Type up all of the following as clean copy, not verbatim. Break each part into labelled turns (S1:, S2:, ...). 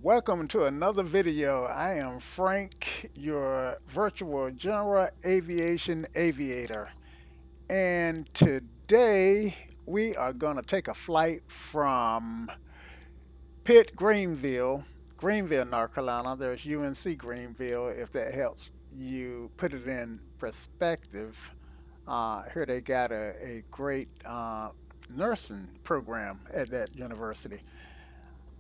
S1: Welcome to another video. I am Frank, your virtual general aviation aviator. And today we are going to take a flight from Greenville, North Carolina. There's UNC Greenville, if that helps you put it in perspective. Here they got a great nursing program at that university.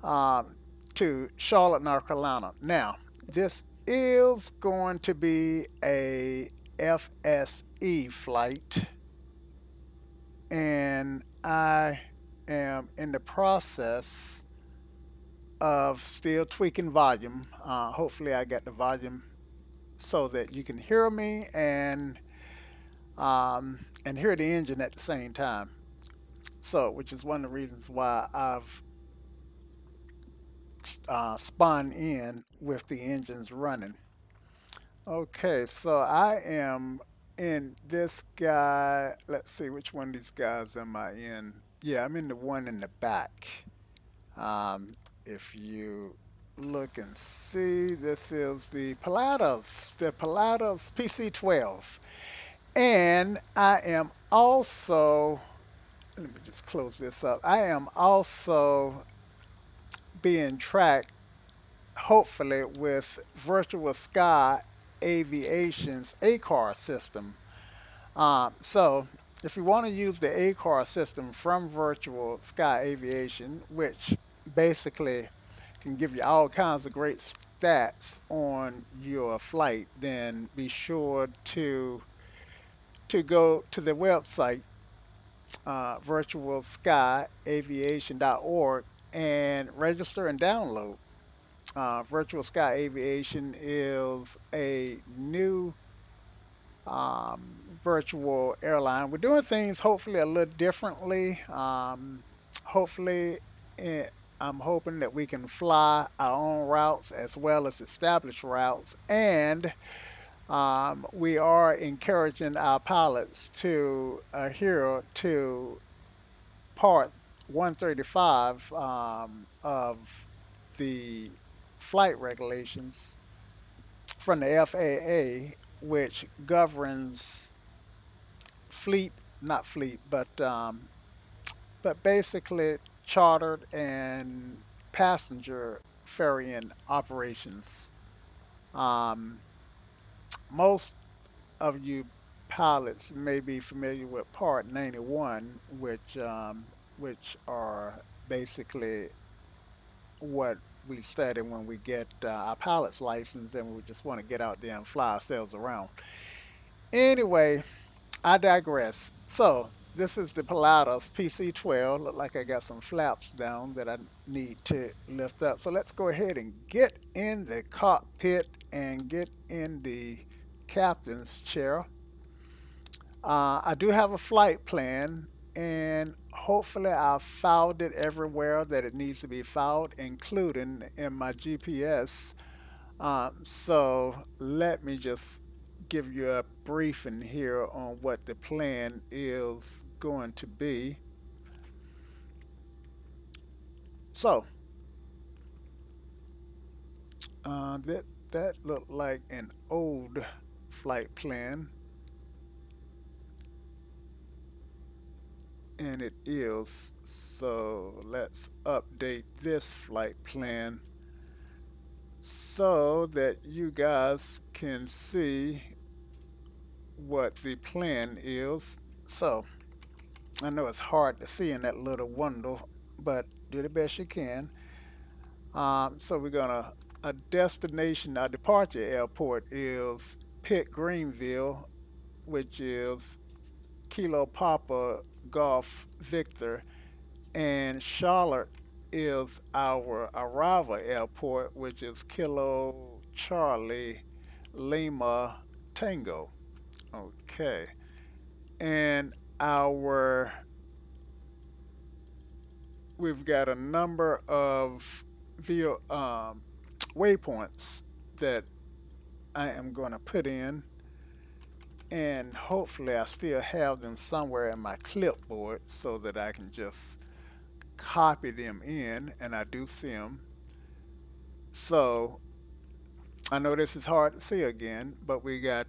S1: um, to Charlotte, North Carolina. Now, this is going to be a FSE flight, and I am in the process of still tweaking volume. Hopefully, I got the volume so that you can hear me and hear the engine at the same time. So, which is one of the reasons why I've spun in with the engines running. Okay, so I am in this guy. Let's see, which one of these guys am I in? Yeah, I'm in the one in the back. If you look and see, this is the Pilatus PC-12. And I am also, let me just close this up. I am also being tracked hopefully with Virtual Sky Aviation's ACAR system. So if you want to use the ACAR system from Virtual Sky Aviation, which basically can give you all kinds of great stats on your flight, then be sure to go to the website virtualskyaviation.org and register and download. Virtual Sky Aviation is a new virtual airline. We're doing things hopefully a little differently. Hopefully, eh, I'm hoping that we can fly our own routes as well as established routes. And we are encouraging our pilots to adhere to Part 135 of the flight regulations from the FAA, which governs fleet, not fleet, but basically chartered and passenger ferrying operations. Um, Most of you pilots may be familiar with Part 91, which are basically what we study when we get our pilot's license and we just want to get out there and fly ourselves around. Anyway, I digress. So this is the Pilatus PC-12. Look like I got some flaps down that I need to lift up. So let's go ahead and get in the cockpit and get in the captain's chair. I do have a flight plan, and hopefully I've filed it everywhere that it needs to be filed, including in my GPS. So let me just give you a briefing here on what the plan is going to be. So that looked like an old flight plan, and it is. So let's update this flight plan so that you guys can see what the plan is. So I know it's hard to see in that little window, but do the best you can. So we're gonna a destination, our departure airport is Pitt Greenville, which is Kilo Papa Golf Victor, and Charlotte is our arrival airport, which is Kilo Charlie Lima Tango. Okay, and our we've got a number of waypoints that I am going to put in, and hopefully I still have them somewhere in my clipboard so that I can just copy them in, and I do see them. So I know this is hard to see again, but we got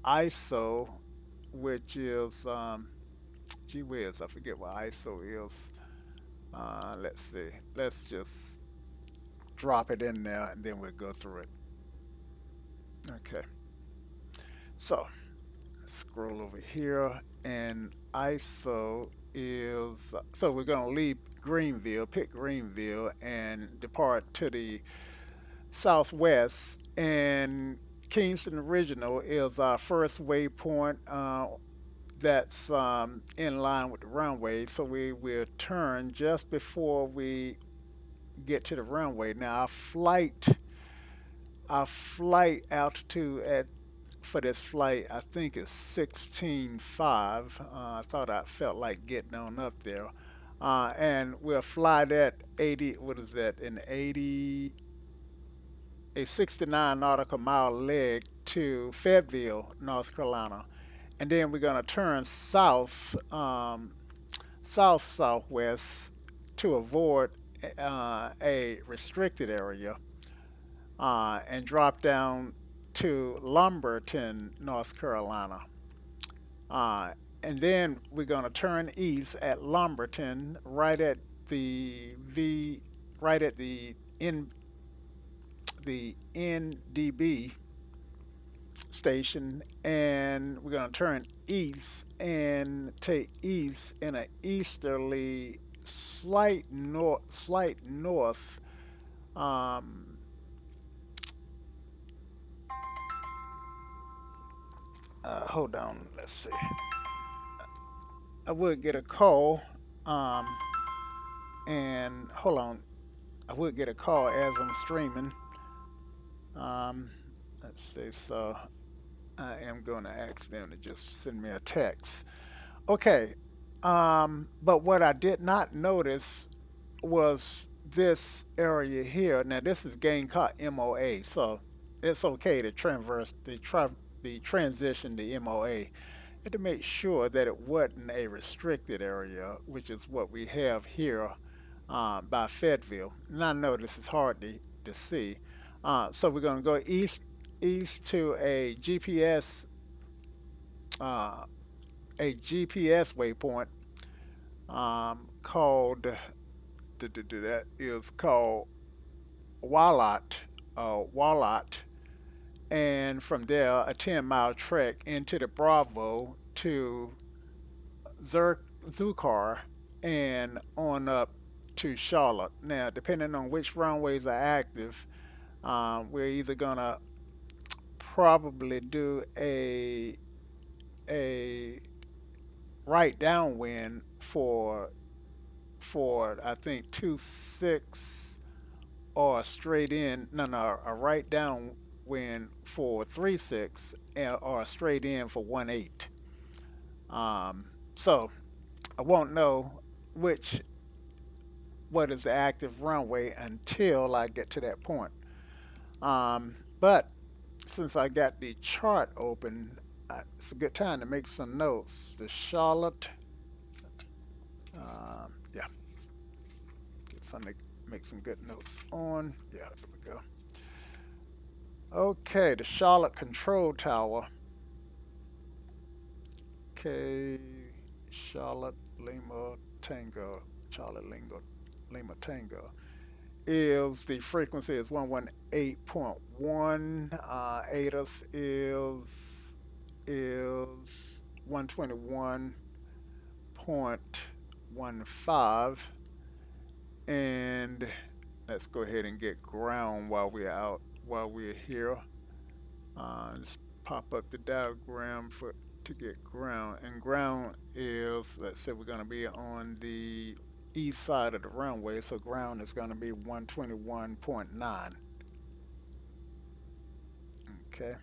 S1: ISO, which is gee whiz, I forget what ISO is. Let's see. Let's just drop it in there and then we'll go through it. Okay. So scroll over here and ISO is so we're going to leave Greenville, pick Greenville and depart to the southwest, and Kingston Original is our first waypoint that's in line with the runway. So we will turn just before we get to the runway. Now our flight altitude at for this flight I think is 16.5. I thought I felt like getting on up there. And we'll fly that 80, what is that, an 80, a 69 nautical mile leg to Fayetteville, North Carolina. And then we're going to turn south, southwest to avoid a restricted area and drop down to Lumberton, North Carolina. Uh, and then we're going to turn east at Lumberton, right at the NDB station, and we're going to turn east and take east in a easterly slight north. Um, Hold on, let's see. I would get a call, um, and hold on, I would get a call as I'm streaming. Um, let's see, so I am going to ask them to just send me a text. Okay, but what I did not notice was this area here. Now this is Gamecock MOA, so it's okay to the transition to MOA, and to make sure that it wasn't a restricted area, which is what we have here by Fayetteville. And I know this is hard to see, so we're going to go east to uh, a GPS waypoint called that is called Wallot, Wallot, and from there a 10-mile trek into the Bravo to Zukar and on up to Charlotte. Now, depending on which runways are active, we're either gonna probably do a right downwind for I think 2.6 or a straight in a right downwind for 3.6 or a straight in for 1.8. So I won't know which what is the active runway until I get to that point. But since I got the chart open, it's a good time to make some notes. The Charlotte, yeah, get something to make some good notes on. Yeah, there we go. Okay, the Charlotte Control Tower. Okay, Charlotte Lima Tango, Charlotte Lima Tango. Is the frequency is 118.1. ATIS is 121.15. And let's go ahead and get ground while we're here. Let's pop up the diagram for to get ground. And ground is, let's say we're going to be on the east side of the runway, so ground is going to be 121.9. Okay,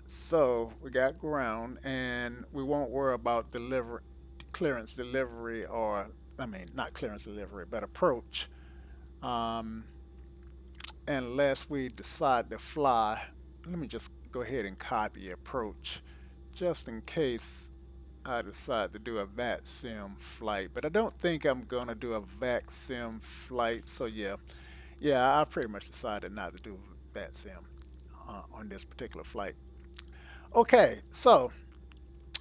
S1: so we got ground, and we won't worry about clearance delivery, or I mean not clearance delivery but approach, um, unless we decide to fly. Let me just go ahead and copy approach just in case I decide to do a VAT sim flight, but I don't think I'm gonna do a VAC sim flight. So yeah, I pretty much decided not to do VAT sim on this particular flight. Okay, so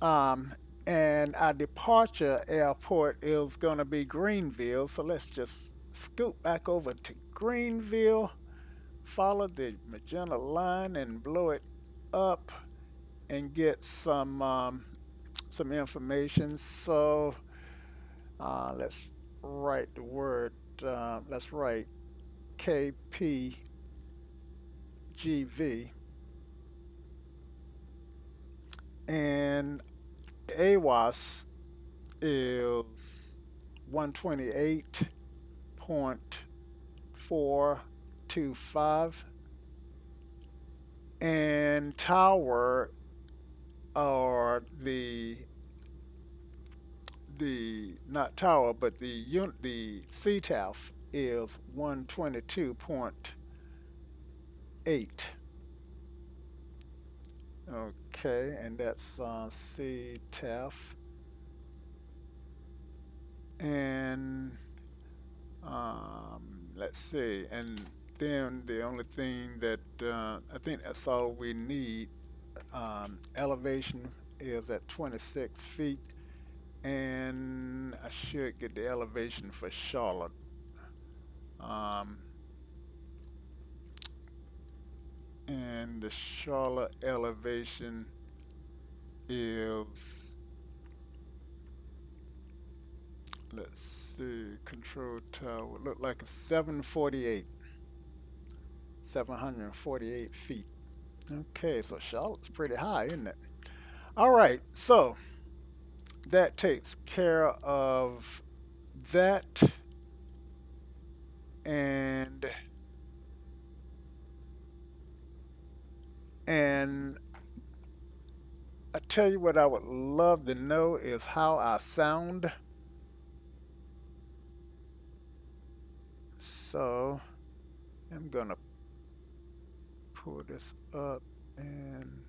S1: um, and our departure airport is gonna be Greenville. So let's just scoot back over to Greenville, follow the magenta line, and blow it up and get some information. So let's write the word. Let's write KPGV, and AWAS is 128.425, and tower, or the not tower but the CTAF is 122.8. Okay, and that's CTAF. And let's see. And then the only thing that I think that's all we need. Elevation is at 26 feet, and I should get the elevation for Charlotte. Um, and the Charlotte elevation is, let's see, control tower, look like a 748 feet. Okay, so Charlotte's pretty high, isn't it? All right, so that takes care of that. And and I tell you what I would love to know is how I sound. So I'm gonna pull this up and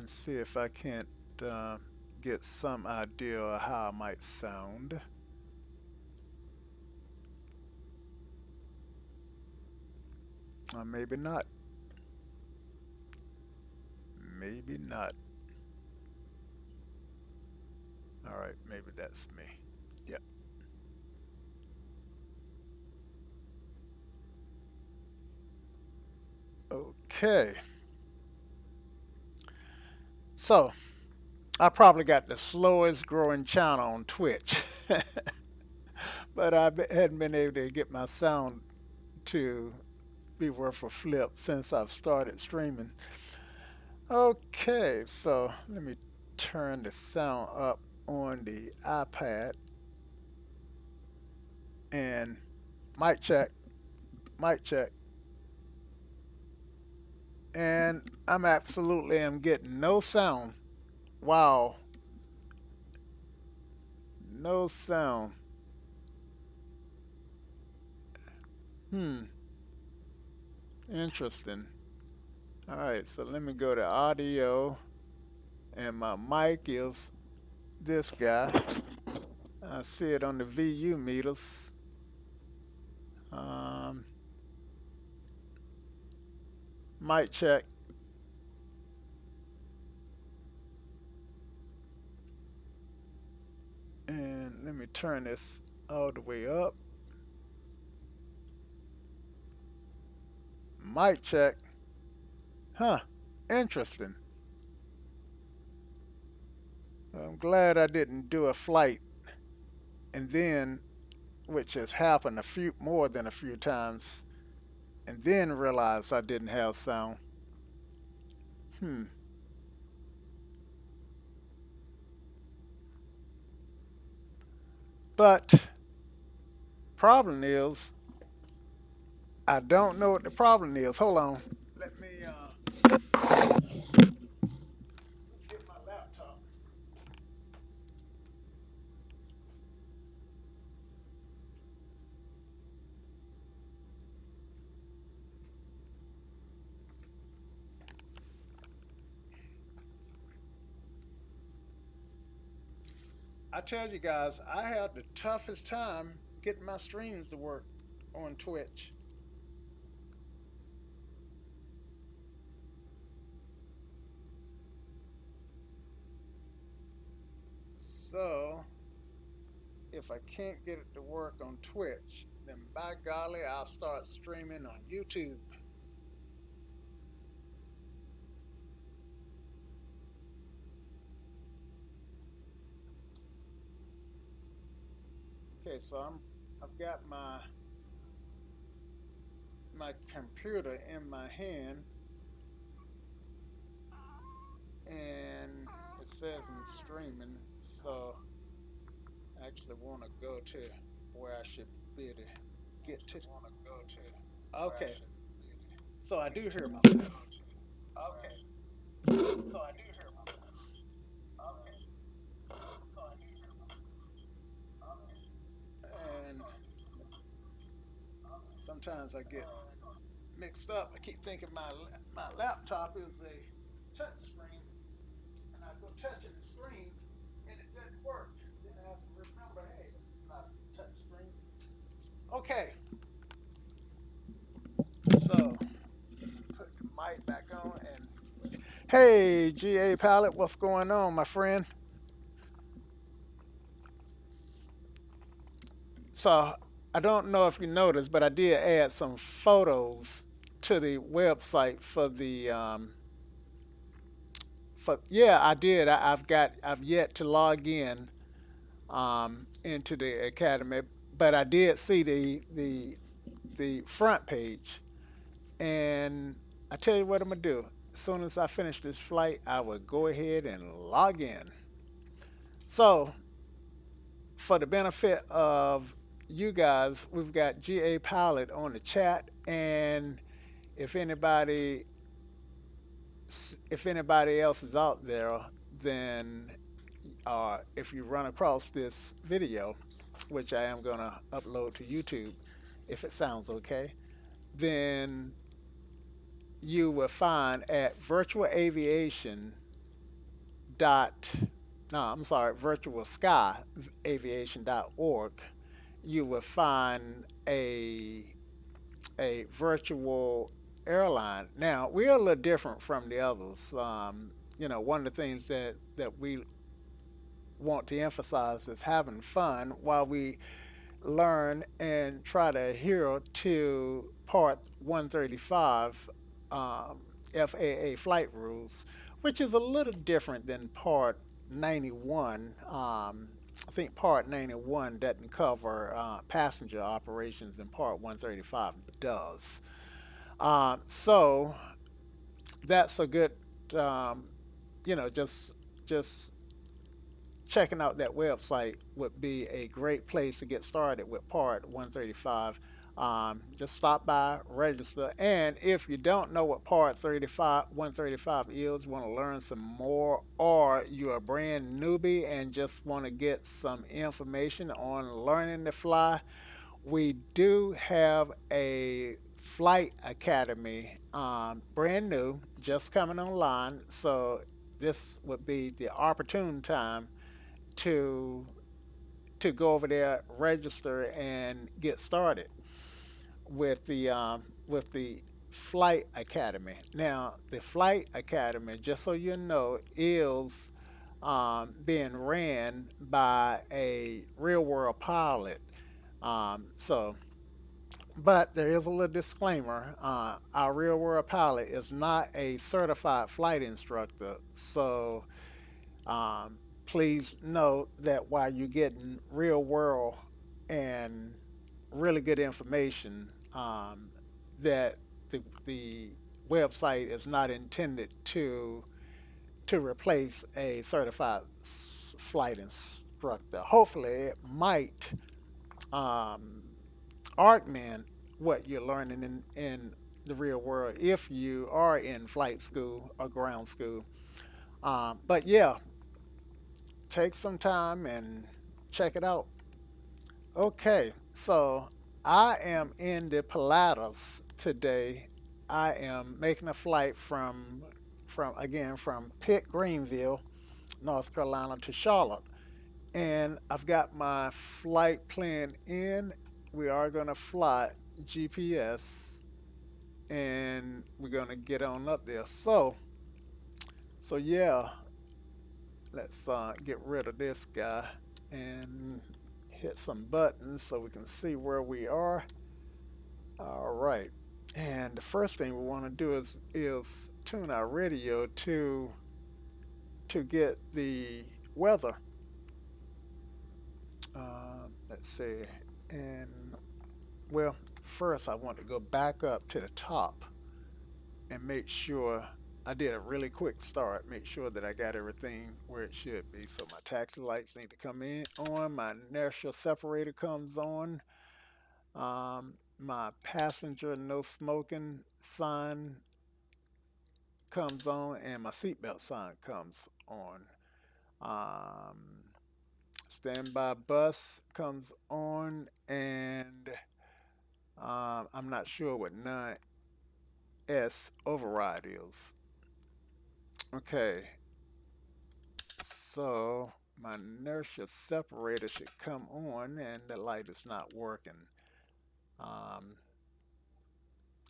S1: see if I can't uh, get some idea of how I might sound. Or maybe not. Maybe not. All right, maybe that's me. Yep. Okay. So I probably got the slowest growing channel on Twitch, but hadn't been able to get my sound to be worth a flip since I've started streaming. Okay, so let me turn the sound up on the iPad, and mic check, mic check. And I'm absolutely am getting no sound. Wow, no sound. Hmm, interesting. All right, so let me go to audio, and my mic is this guy. I see it on the VU meters. Um, Mic check. And let me turn this all the way up. Mic check. Huh, interesting. I'm glad I didn't do a flight and then, which has happened a few more than a few times, and then realize I didn't have sound. Hmm. But problem is, I don't know what the problem is. Hold on. Let me get my laptop. I tell you guys, I had the toughest time getting my streams to work on Twitch. So if I can't get it to work on Twitch, then by golly, I'll start streaming on YouTube. Okay, so I've got my computer in my hand, and it says I'm streaming. So I actually want to go to where I should be able to get to. Okay, so I do hear myself. Okay, so I do hear myself. Okay, so I do hear myself. And sometimes I get mixed up. I keep thinking my laptop is a touch screen, and I go touching the screen, and it doesn't work. Then I have to remember, hey, this is not a touch screen. Okay, so put the mic back on and hey, GA Pilot, what's going on, my friend? So I don't know if you noticed, but I did add some photos to the website for the for yeah, I did. I've yet to log in into the academy, but I did see the front page, and I tell you what I'm gonna do. As soon as I finish this flight, I will go ahead and log in. So for the benefit of you guys, we've got GA Pilot on the chat, and if anybody if anybody else is out there, then if you run across this video, which I am gonna upload to YouTube, if it sounds okay, then you will find at virtual aviation dot no, I'm sorry, virtual sky aviation.org, you will find a virtual airline. Now we're a little different from the others. One of the things that we want to emphasize is having fun while we learn and try to adhere to Part 135 FAA flight rules, which is a little different than Part 91. I think Part 91 doesn't cover passenger operations, and Part 135 does. So that's a good, um, just checking out that website would be a great place to get started with Part 135. Just stop by, register, and if you don't know what Part 135 is, want to learn some more, or you're a brand newbie and just want to get some information on learning to fly, we do have a flight academy, brand new, just coming online. So this would be the opportune time to go over there, register, and get started with the flight academy. Now, the flight academy, just so you know, is being ran by a real world pilot. So, but there is a little disclaimer. Our real world pilot is not a certified flight instructor. So, um, please note that while you're getting real world and really good information, that the website is not intended to replace a certified flight instructor. Hopefully, it might um, augment what you're learning in the real world if you are in flight school or ground school. But yeah, take some time and check it out. Okay, so I am in the Pilatus today. I am making a flight from Pitt, Greenville, North Carolina to Charlotte, And I've got my flight plan in. We are going to fly GPS and we're going to get on up there. So yeah, let's get rid of this guy and hit some buttons so we can see where we are. All right. And the first thing we want to do is tune our radio to get the weather. Let's see. And well, first I want to go back up to the top and make sure I did a really quick start. Make sure that I got everything where it should be. So my taxi lights need to come in on. My inertial separator comes on. My passenger no smoking sign comes on, and my seatbelt sign comes on. Um, Standby bus comes on, and I'm not sure what none S override is. Okay, so my inertia separator should come on, and the light is not working. Um,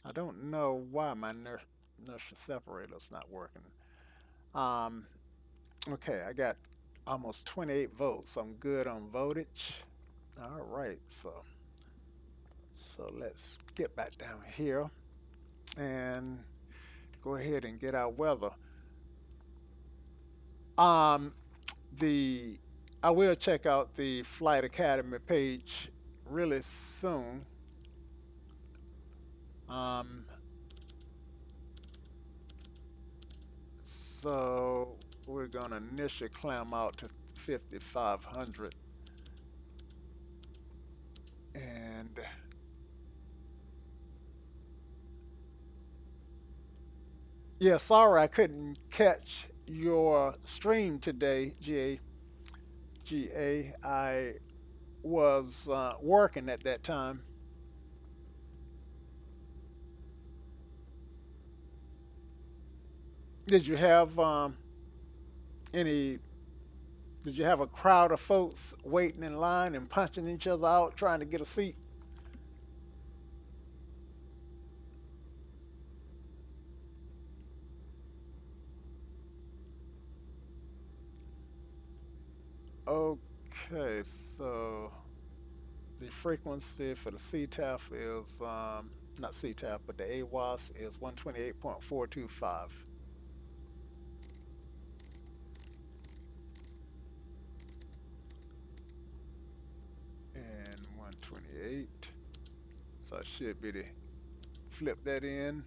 S1: I don't know why my inertia separator is not working. Um, okay, I got almost 28 volts. So I'm good on voltage. All right, so let's get back down here and go ahead and get our weather. Um, the I will check out the Flight Academy page really soon. Um, so we're gonna initially climb out to 5,500, and yeah, sorry I couldn't catch your stream today, GA. I was working at that time. Did you have any? Did you have a crowd of folks waiting in line and punching each other out trying to get a seat? Okay, so the frequency for the CTAF is not CTAF, but the AWAS is 128.425. And 128. So I should be to flip that in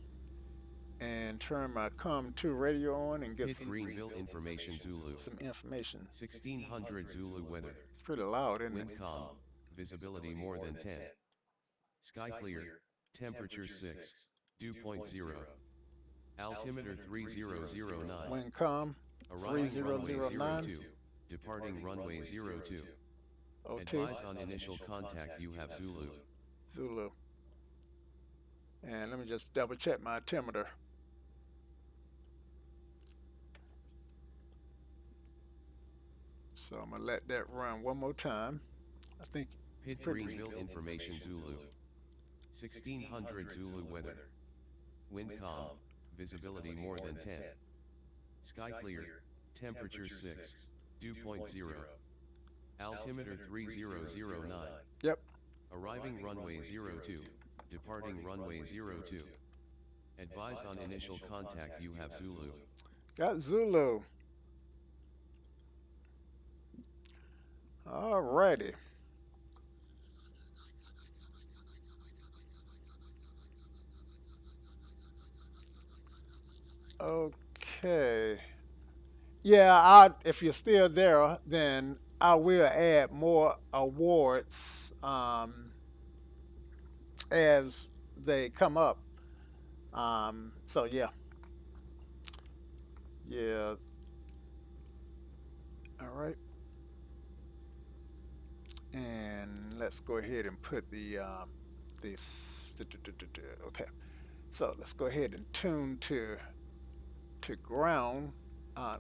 S1: and turn my COM2 radio on and get
S2: Hit Greenville information Zulu.
S1: some information.
S2: 1600 Zulu weather.
S1: It's pretty loud, isn't it?
S2: Wind calm. Visibility more than 10. Sky clear. Temperature 6. Dew point 0. Altimeter 3009.
S1: Wind calm.
S2: Arriving runway
S1: 3009.
S2: 02. Departing runway 02.
S1: O2.
S2: Advise on initial contact you have Zulu.
S1: Zulu. And let me just double check my altimeter. So I'm gonna let that run one more time. I think
S2: Hit Greenville information Zulu. 1600 Zulu weather. Wind calm. Visibility more than 10. Sky clear. Temperature 6. Dew point 0. Altimeter 3009.
S1: Yep.
S2: Arriving runway 02. Departing runway 02. Advise on initial contact you have Zulu.
S1: Got Zulu. Alrighty. Okay. Yeah, if you're still there, then I will add more awards as they come up. So yeah, yeah. All right. And let's go ahead and put the this. Okay. So let's go ahead and tune to ground uh,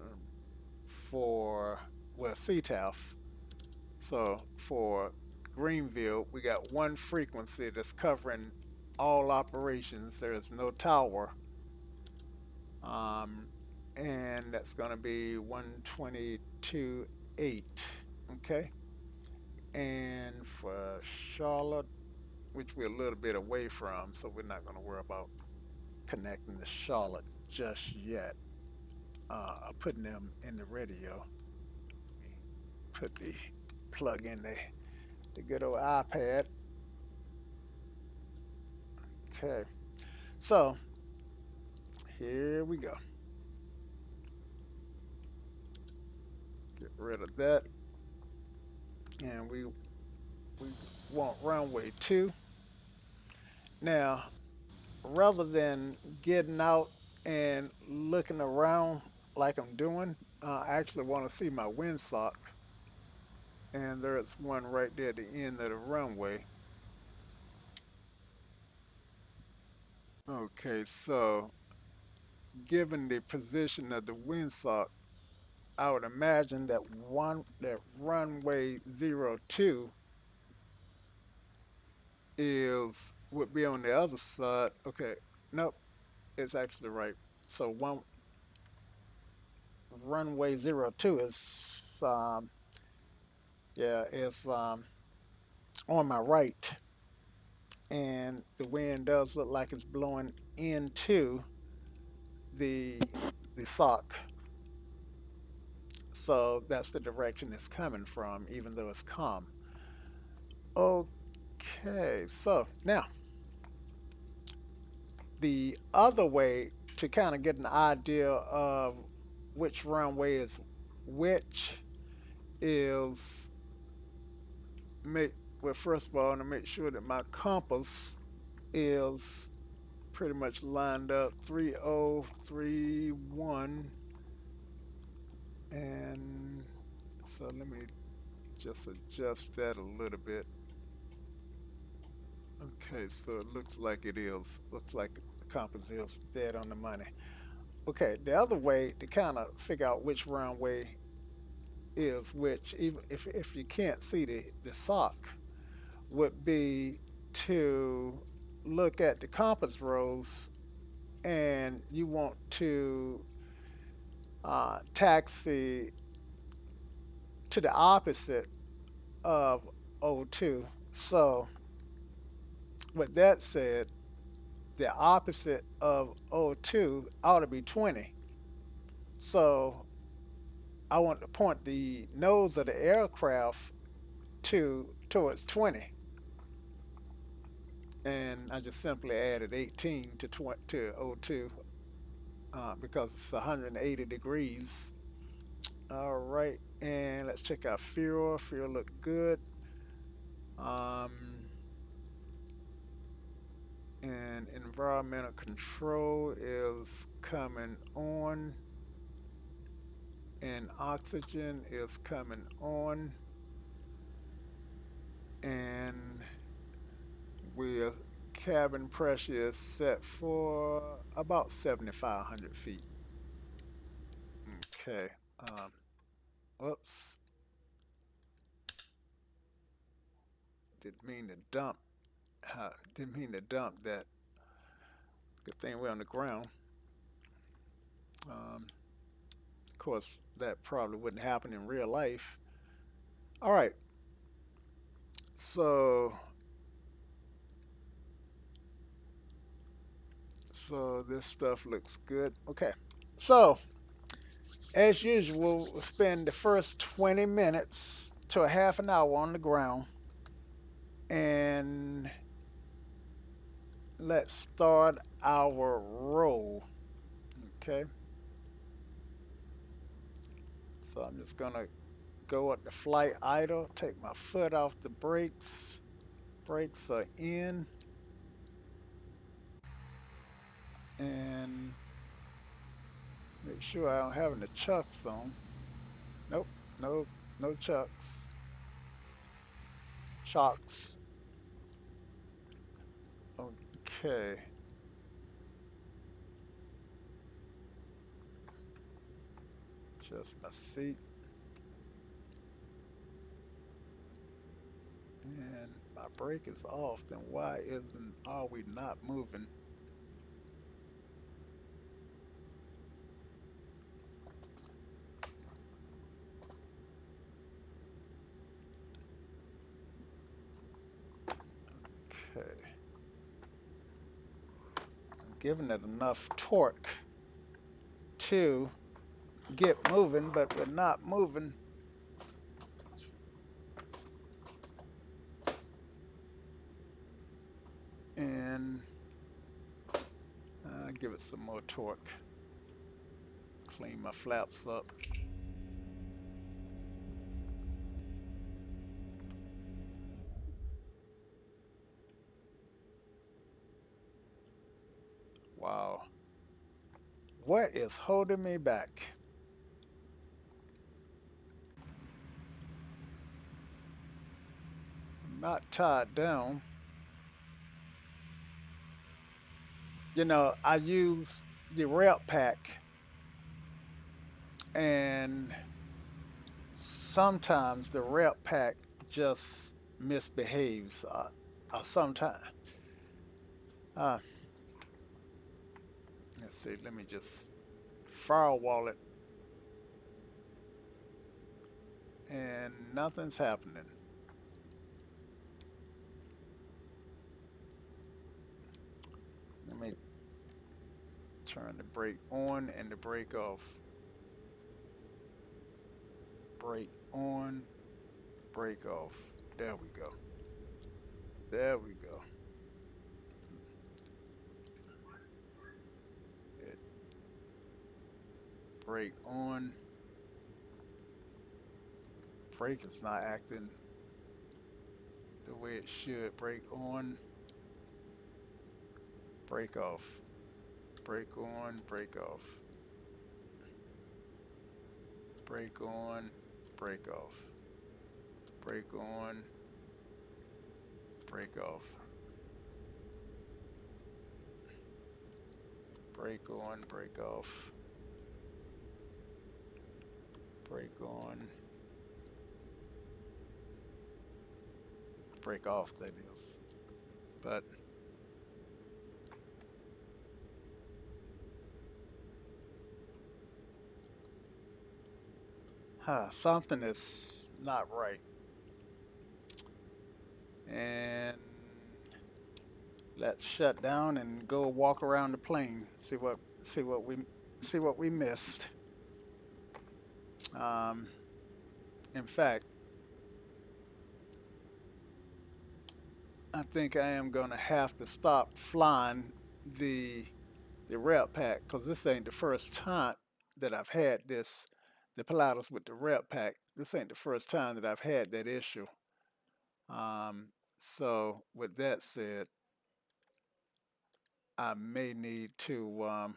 S1: for well CTAF. So for Greenville, we got one frequency that's covering all operations. There's no tower, um, and that's going to be 122.8. Okay, and for Charlotte, which we're a little bit away from, so we're not going to worry about connecting to Charlotte just yet. Putting them in the radio. Put the plug in the good old iPad. Okay, so here we go. Get rid of that, and we want runway 2. Now, rather than getting out and looking around like I'm doing, I actually want to see my windsock, and there's one right there at the end of the runway. Okay, so given the position of the windsock, I would imagine that runway 02 is would be on the other side. Okay, nope, it's actually right. So one runway 02 is yeah, is on my right, and the wind does look like it's blowing into the the sock. So that's the direction it's coming from, even though it's calm. Okay, so now the other way to kind of get an idea of which runway is which is make well, first of all, I want to make sure that my compass is pretty much lined up 3031, and so let me just adjust that a little bit. Okay, so it looks like it is. Looks like the compass is dead on the money. Okay, the other way to kind of figure out which runway is which, even if you can't see the sock, would be to look at the compass rose, and you want to taxi to the opposite of O2. So, with that said, the opposite of O2 ought to be 20. So, I want to point the nose of the aircraft towards 20. And I just simply added 18 to O2 because it's 180 degrees. All right, and let's check out fuel. Fuel look good. Um, and environmental control is coming on, and oxygen is coming on, and we're cabin pressure is set for about 7,500 feet. Okay. Um, Whoops. Didn't mean to dump. Didn't mean to dump that. Good thing we're on the ground. Of course, that probably wouldn't happen in real life. All right. So, so this stuff looks good. Okay. So, as usual, we'll spend the first 20 minutes to a half an hour on the ground, and let's start our roll. Okay. So I'm just gonna go up the flight idle, take my foot off the brakes. Brakes are in, and make sure I don't have any chucks on. Nope, nope, no chucks. Chocks. Okay. Just my seat. my brake is off, then why isn't are we not moving? Okay, I'm giving it enough torque to get moving, but we're not moving. And give it some more torque. Clean my flaps up. Wow. What is holding me back? I'm not tied down. You know, I use the rep pack, and sometimes the rep pack just misbehaves. Sometimes, uh, let's see, let me just firewall it, and nothing's happening. Let me turn the brake on and the brake off. Brake on, brake off. There we go. There we go. It, brake on. Brake is not acting the way it should. Brake on, brake off. Brake on, brake off. Brake on, brake off. Brake on, brake off. Brake on, brake off. Brake on, brake off, that is. But something is not right. And let's shut down and go walk around the plane. See what we missed. Um, in fact, I think I am gonna have to stop flying the the rep pack because this ain't the first time that I've had this. The Pilatus with the rep pack. This ain't the first time that I've had that issue. So with that said, I may need to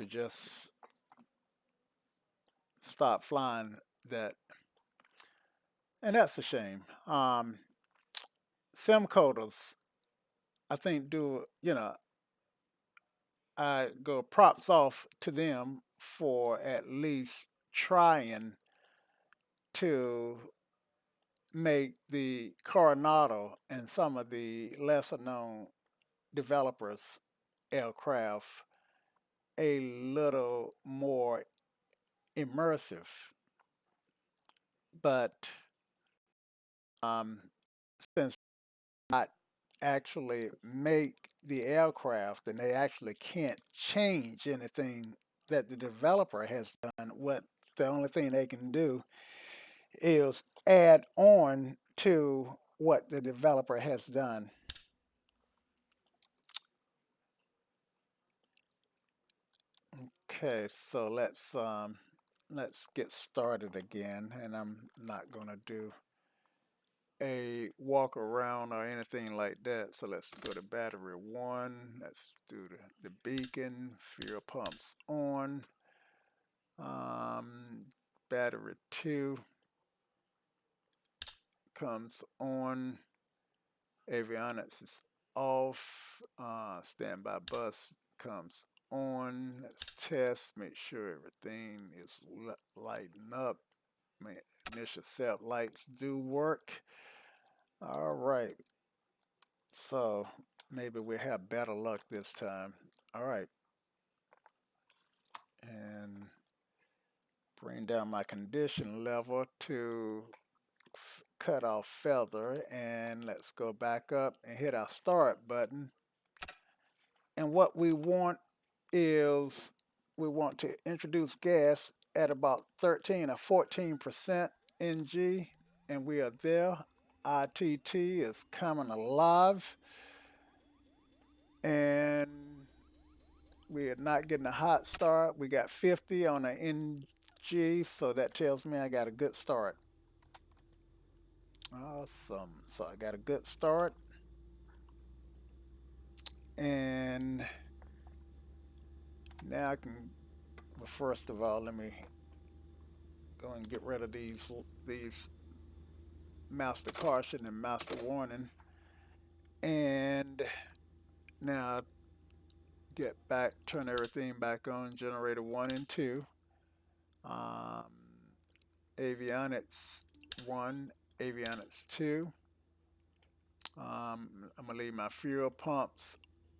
S1: just stop flying that, and that's a shame. Sim coders, I think, do I go props off to them for at least trying to make the Coronado and some of the lesser known developers aircraft a little more immersive. But since not actually make the aircraft and they actually can't change anything that the developer has done, what the only thing they can do is add on to what the developer has done. Okay, so let's get started again, and I'm not gonna do a walk around or anything like that. So let's go to battery one. Let's do the beacon. Fuel pumps on. Um, Battery two comes on. Avionics is off. Standby bus comes on. Let's test. Make sure everything is lighting up. My initial setup lights do work. All right. So maybe we have better luck this time. All right. And bring down my condition level to cut off feather. And let's go back up and hit our start button. And what we want is we want to introduce gas at about 13 or 14% NG, and we are there. ITT is coming alive, and we are not getting a hot start. We got 50 on the NG, so that tells me I got a good start. Awesome. So I got a good start, and now I can. Well, first of all, let me go and get rid of these master caution and master warning, and now get back, turn everything back on, generator 1 and 2, um, avionics 1, avionics 2. I'm gonna leave my fuel pumps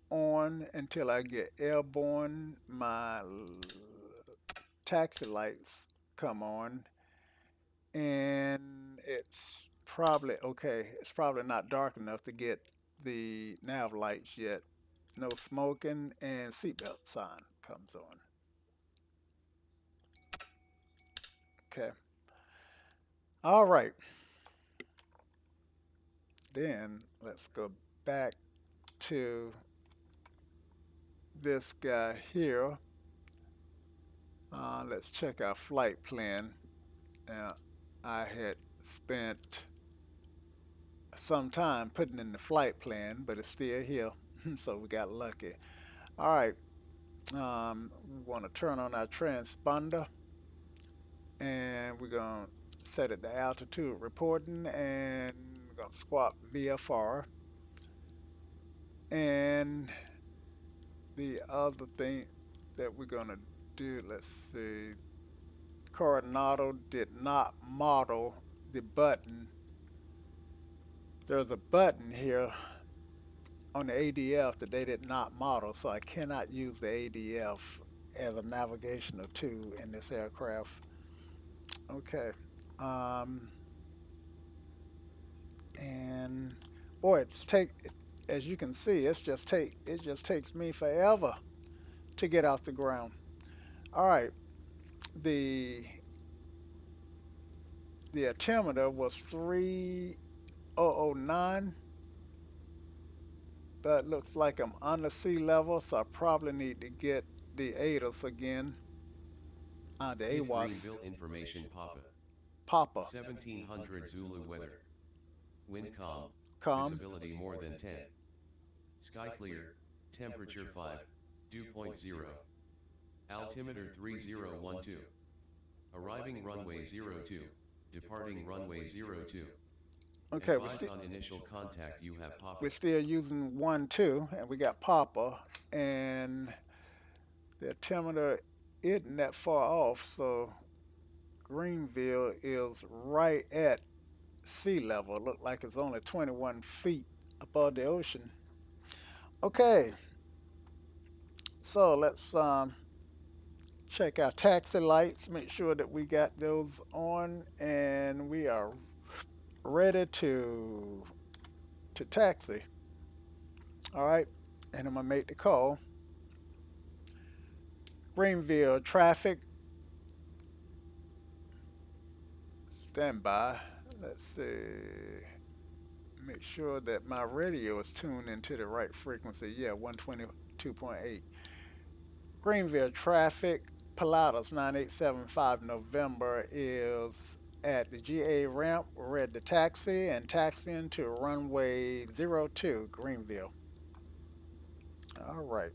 S1: on until I get airborne. My taxi lights come on, and it's probably okay. It's probably not dark enough to get the nav lights yet. No smoking, and seatbelt sign comes on. Okay. All right. Then let's go back to this guy here. Let's check our flight plan. Uh, I had spent some time putting in the flight plan, but it's still here. So we got lucky. All right. We want to turn on our transponder, and we're going to set it to altitude reporting, and we're going to swap VFR. And the other thing that we're going to do, let's see, Coronado did not model the button. There's a button here on the ADF that they did not model, so I cannot use the ADF as a navigational tool in this aircraft. Okay. Um, and boy, as you can see, it just takes me forever to get off the ground. All right. The the altimeter was 3009, but looks like I'm under sea level, so I probably need to get the ATOS again. The
S2: Hit
S1: AWAS
S2: Greenville information Papa.
S1: Papa.
S2: 1700 Zulu weather. Wind calm.
S1: Calm.
S2: Visibility more than 10. Sky clear. Temperature 5. Dew point 0. Altimeter 3012. Arriving runway 02. Departing runway 02.
S1: Okay,
S2: Advise on initial contact you have Papa.
S1: we're still using 1, 2, and we got Papa, and the altimeter isn't that far off, so Greenville is right at sea level. It looked like it's only 21 feet above the ocean. Okay, so let's check our taxi lights, make sure that we got those on, and we are ready to taxi. All right, and I'm gonna make the call. Greenville traffic, stand by. Let's see. Make sure that my radio is tuned into the right frequency. Yeah, 122.8. Greenville traffic, Pilatus 9875 November is at the GA ramp. We're at the taxi and taxiing to runway 02, Greenville. All right.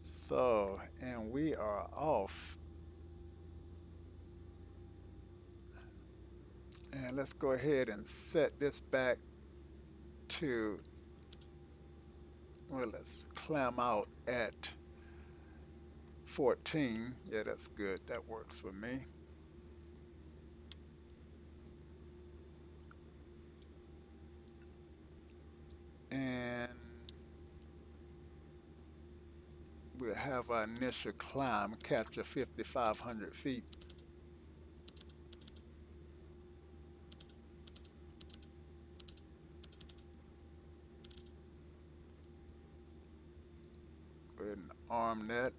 S1: So, and we are off. And let's go ahead and set this back to, well, let's climb out at 14. Yeah, that's good. That works for me. we'll have our initial climb, capture 5,500 feet. Go ahead and arm that.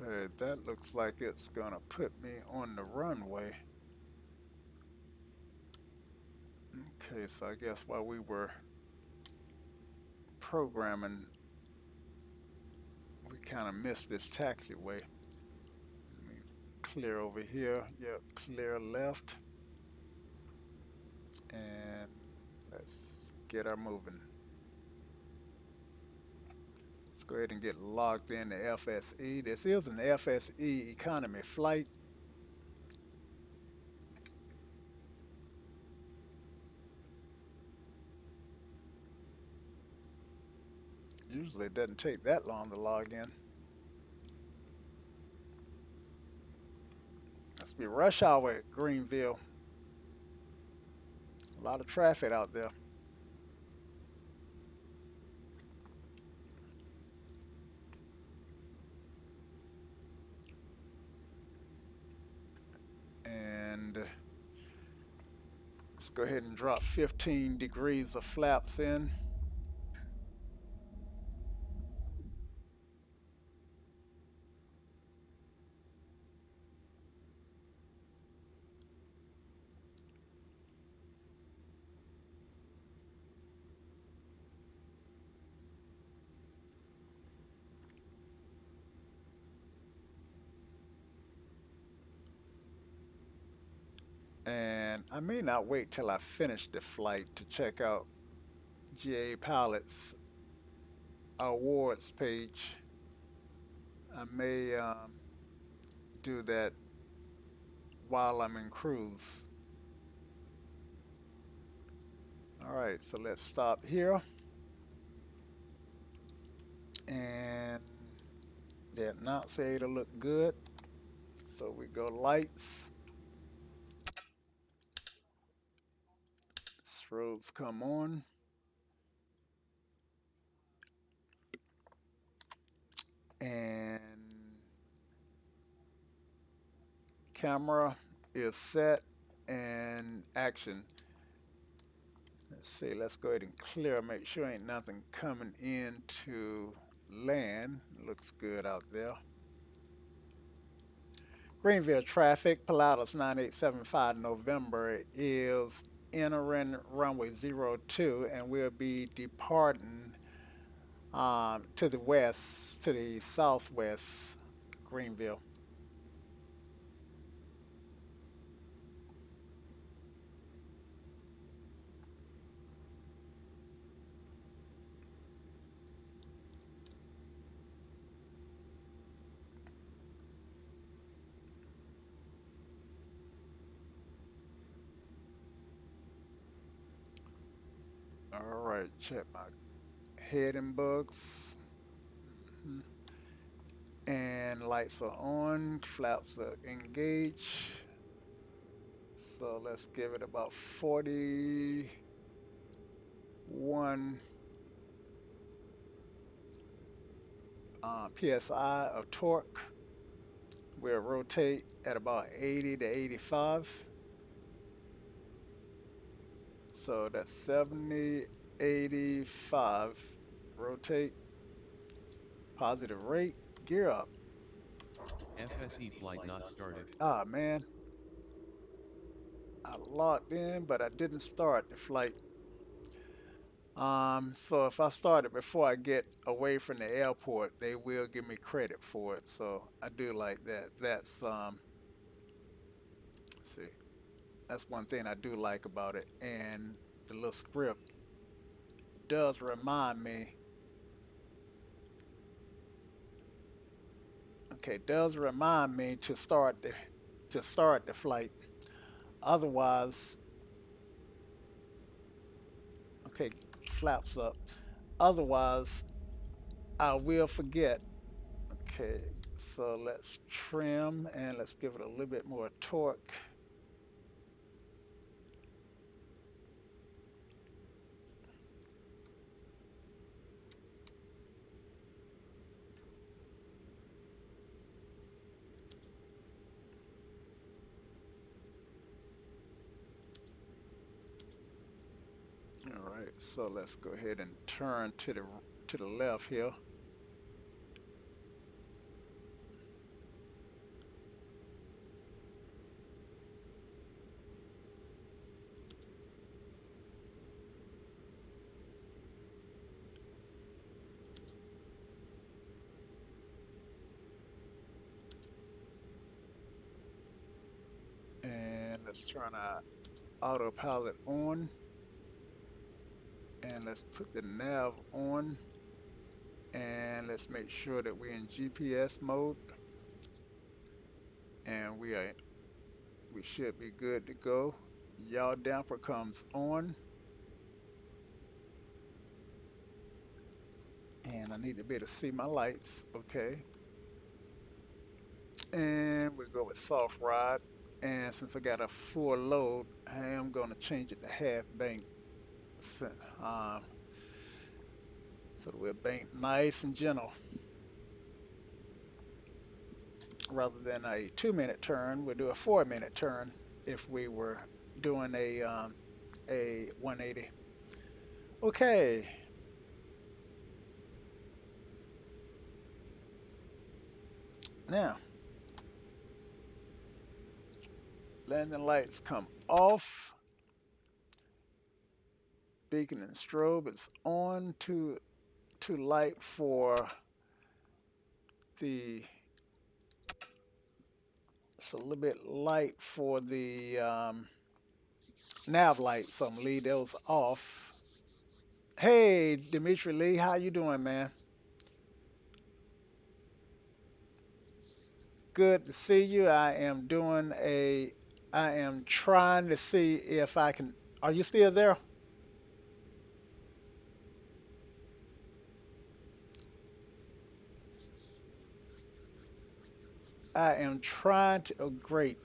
S1: Okay, that looks like it's gonna put me on the runway. Okay, so I guess while we were programming, we kind of missed this taxiway. Let me clear over here. Yep, clear left. And let's get our moving. Let's go ahead and get logged in to FSE. This is an FSE economy flight. Usually it doesn't take that long to log in. Must be rush hour at Greenville. A lot of traffic out there. And let's go ahead and drop 15 degrees of flaps in. And I may not wait till I finish the flight to check out GA Pilot's awards page. I may do that while I'm in cruise. All right, so let's stop here. And the annunciator look good. So we go lights. Strobes come on. And camera is set and action. Let's see, let's go ahead and clear, make sure ain't nothing coming in to land. Looks good out there. Greenville traffic, Pilatus 9875 November is entering runway 02 and we'll be departing to the west, to the southwest, Greenville. All right, check my heading books. And lights are on, flaps are engaged. So let's give it about 41 psi of torque. We'll rotate at about 80 to 85. So that's 70, 85. Rotate. Positive rate. Gear up.
S2: FSE flight not started.
S1: Ah, man. I logged in, but I didn't start the flight. So if I start it before I get away from the airport, they will give me credit for it. So I do like that. That's let's see, that's one thing I do like about it. And the little script does remind me. Okay, does remind me to start the flight. Otherwise, okay, flaps up. Otherwise, I will forget. Okay, so let's trim and let's give it a little bit more torque. So let's go ahead and turn to the left here. And let's turn our autopilot on. And let's put the nav on. And let's make sure that we're in GPS mode. And we should be good to go. Yaw damper comes on. And I need to be able to see my lights. Okay. And we go with soft rod. And since I got a full load, I am going to change it to half bank. Um, so that we'll bank nice and gentle. Rather than a 2 minute turn, we'll do a 4 minute turn if we were doing a 180. Okay. Now, landing lights come off. Beacon and strobe is on to light for the. It's a little bit light for the nav lights, so I'm gonna leave those off. Hey, Dimitri Lee, how you doing, man? Good to see you. I am trying to see if I can. Are you still there? I am trying to. Oh, great.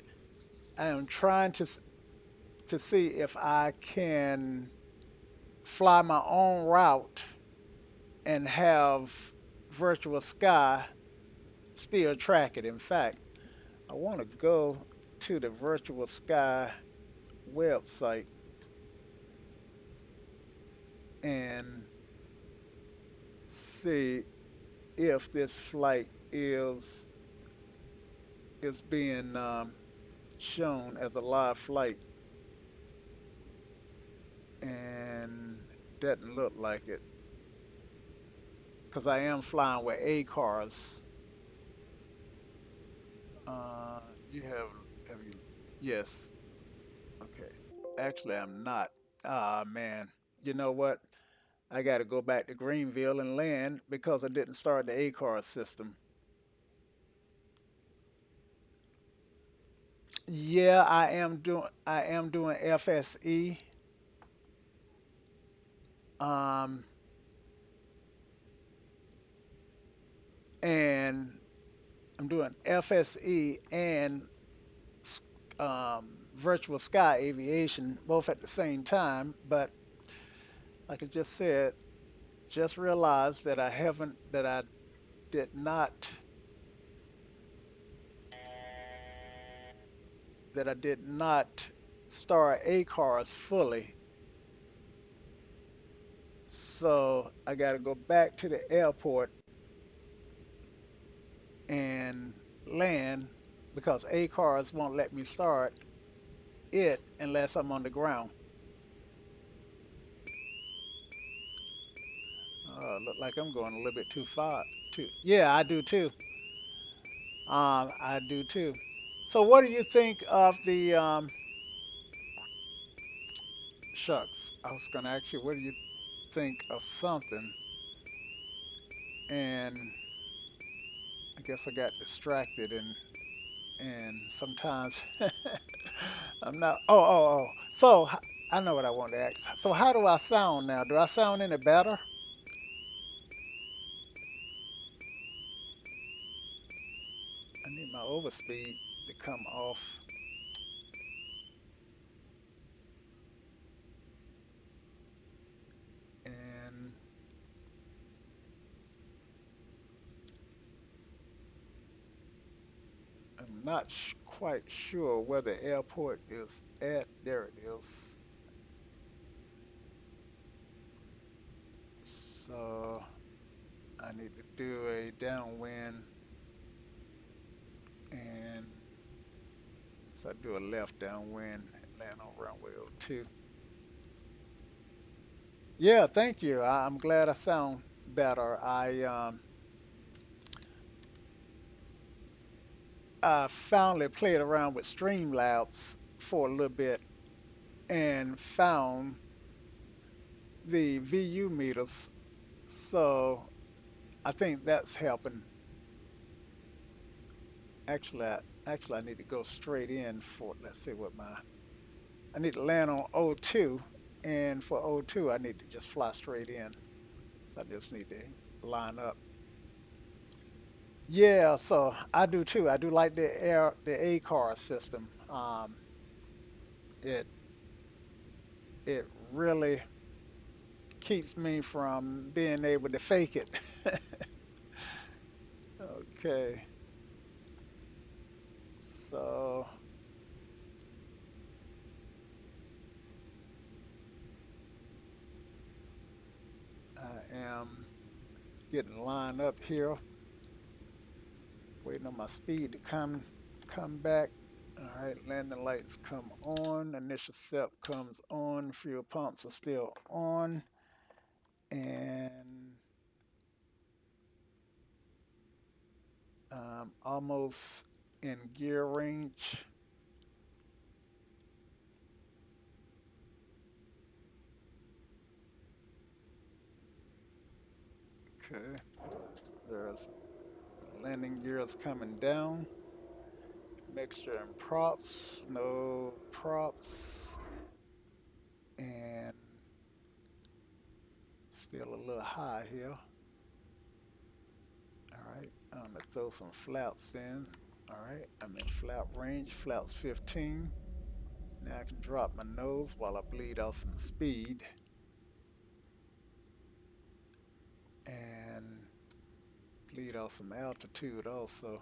S1: I am trying to see if I can fly my own route and have virtual sky still track it. In fact, I want to go to the virtual sky website and see if this flight is being shown as a live flight, and doesn't look like it because I am flying with A cars. Uh, you have you? Yes. Okay. Actually, I'm not. Ah, man. You know what? I got to go back to Greenville and land because I didn't start the A car system. Yeah, I am doing FSE. Um, and I'm doing FSE and virtual sky aviation both at the same time. But like I just said, just realized that I did not, that I did not start A cars fully. So I got to go back to the airport and land because A cars won't let me start it unless I'm on the ground. Look like I'm going a little bit too far. Too, yeah, I do too. I do too. So, what do you think of the shucks? I was going to ask you, what do you think of something? And I guess I got distracted, and sometimes I'm not. Oh. So I know what I want to ask. So, how do I sound now? Do I sound any better? I need my overspeed to come off. And I'm not quite sure where the airport is at. There it is. So I need to do a downwind, and so I do a left downwind and land on runway 02. Yeah, thank you. I'm glad I sound better. I finally played around with Streamlabs for a little bit and found the VU meters. So I think that's helping. Actually, I need to go straight in for, let's see what my, I need to land on O2, and for O2, I need to just fly straight in. So I just need to line up. Yeah, so I do too. I do like the A car system. It it really keeps me from being able to fake it. Okay, so I am getting lined up here, waiting on my speed to come back. All right, landing lights come on, initial SEP comes on, fuel pumps are still on, and almost in gear range. Okay, there's landing gears coming down. Mixture and props, no props, and still a little high here. All right, I'm gonna throw some flaps in. All right, I'm in flap range, flaps 15. Now I can drop my nose while I bleed out some speed and bleed out some altitude also.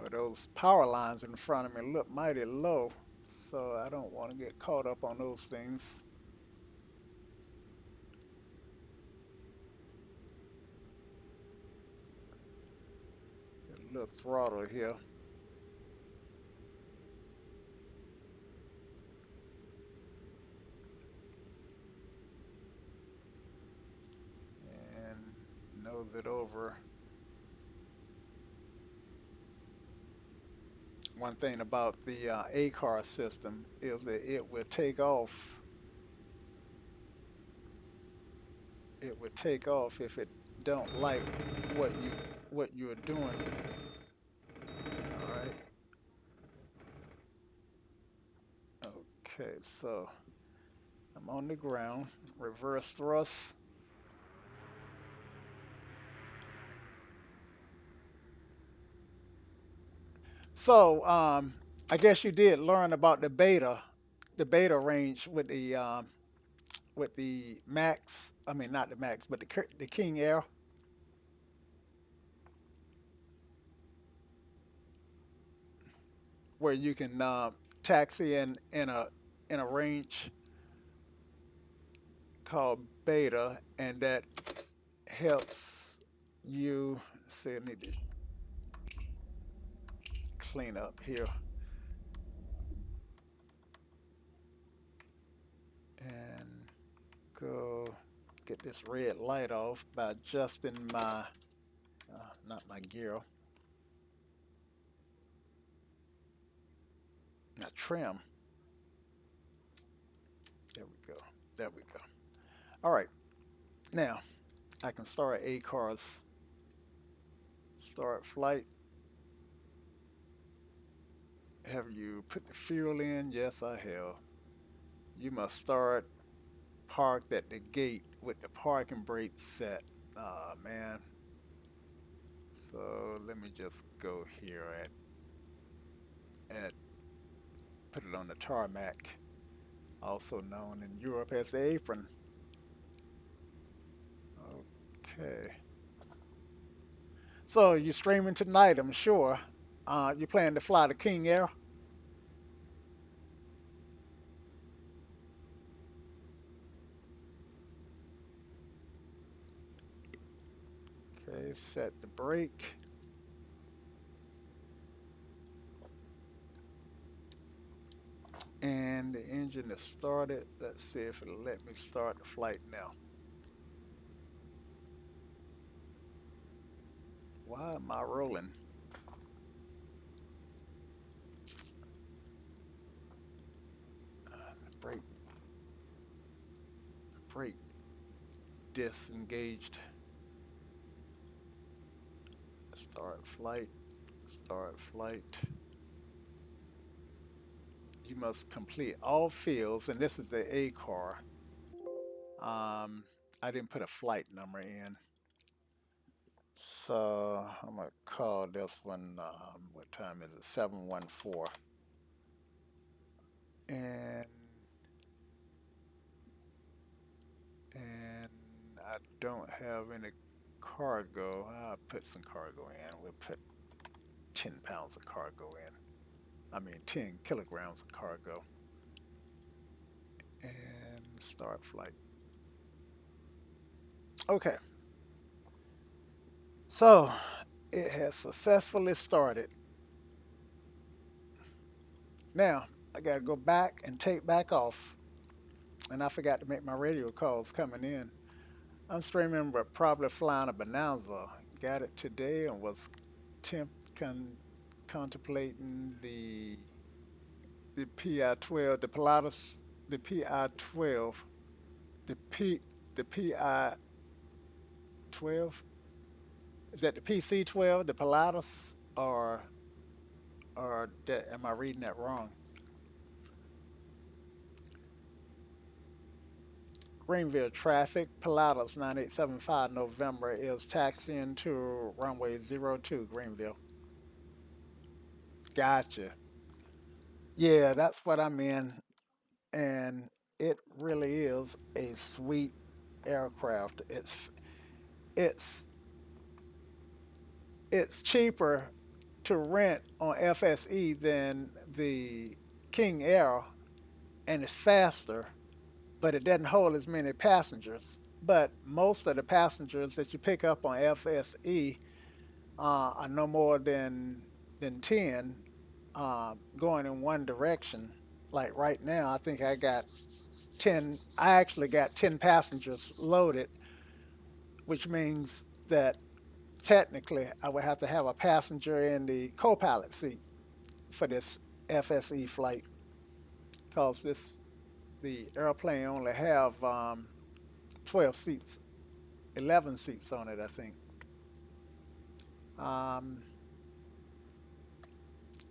S1: But those power lines in front of me look mighty low, so I don't want to get caught up on those things. Get a little throttle here. And nose it over. One thing about the ACAR system is that it will take off. It will take off if it don't like what you what you're doing. All right. Okay, so I'm on the ground. Reverse thrust. So I guess you did learn about the beta range with the Max. I mean, not the Max, but the King Air, where you can taxi in a range called beta, and that helps you. See, I need to clean up here and go get this red light off by adjusting my not my gear, my trim. There we go. There we go. All right. Now I can start A cars. Start flight. Have you put the fuel in? Yes, I have. You must start parked at the gate with the parking brake set. Ah, man. So let me just go here at put it on the tarmac, also known in Europe as the apron. Okay. So you're streaming tonight, I'm sure. You plan to fly the King Air? Okay, set the brake. And the engine is started. Let's see if it'll let me start the flight now. Why am I rolling? Brake, brake disengaged. Start flight, start flight. You must complete all fields, and this is the A car. I didn't put a flight number in. So I'm gonna call this one, what time is it? 714. And and I don't have any cargo. I'll put some cargo in. We'll put 10 pounds of cargo in. I mean 10 kilograms of cargo. And start flight. Okay. So it has successfully started. Now I gotta go back and take back off. And I forgot to make my radio calls coming in. I'm streaming, but probably flying a Bonanza. Got it today and was temp contemplating the PI-12, the Pilatus, the PI-12, the P the PI-12. Is that the PC-12, the Pilatus, or that, am I reading that wrong? Greenville traffic, Pilatus 9875 November is taxiing to runway 02 Greenville. Gotcha. Yeah, that's what I'm in. And it really is a sweet aircraft. It's it's cheaper to rent on FSE than the King Air, and it's faster, but it doesn't hold as many passengers. But most of the passengers that you pick up on FSE are no more than 10 going in one direction. Like right now, I think I got 10. I actually got 10 passengers loaded, which means that technically I would have to have a passenger in the co-pilot seat for this FSE flight, because this the airplane only have 12 seats, 11 seats on it, I think. Um,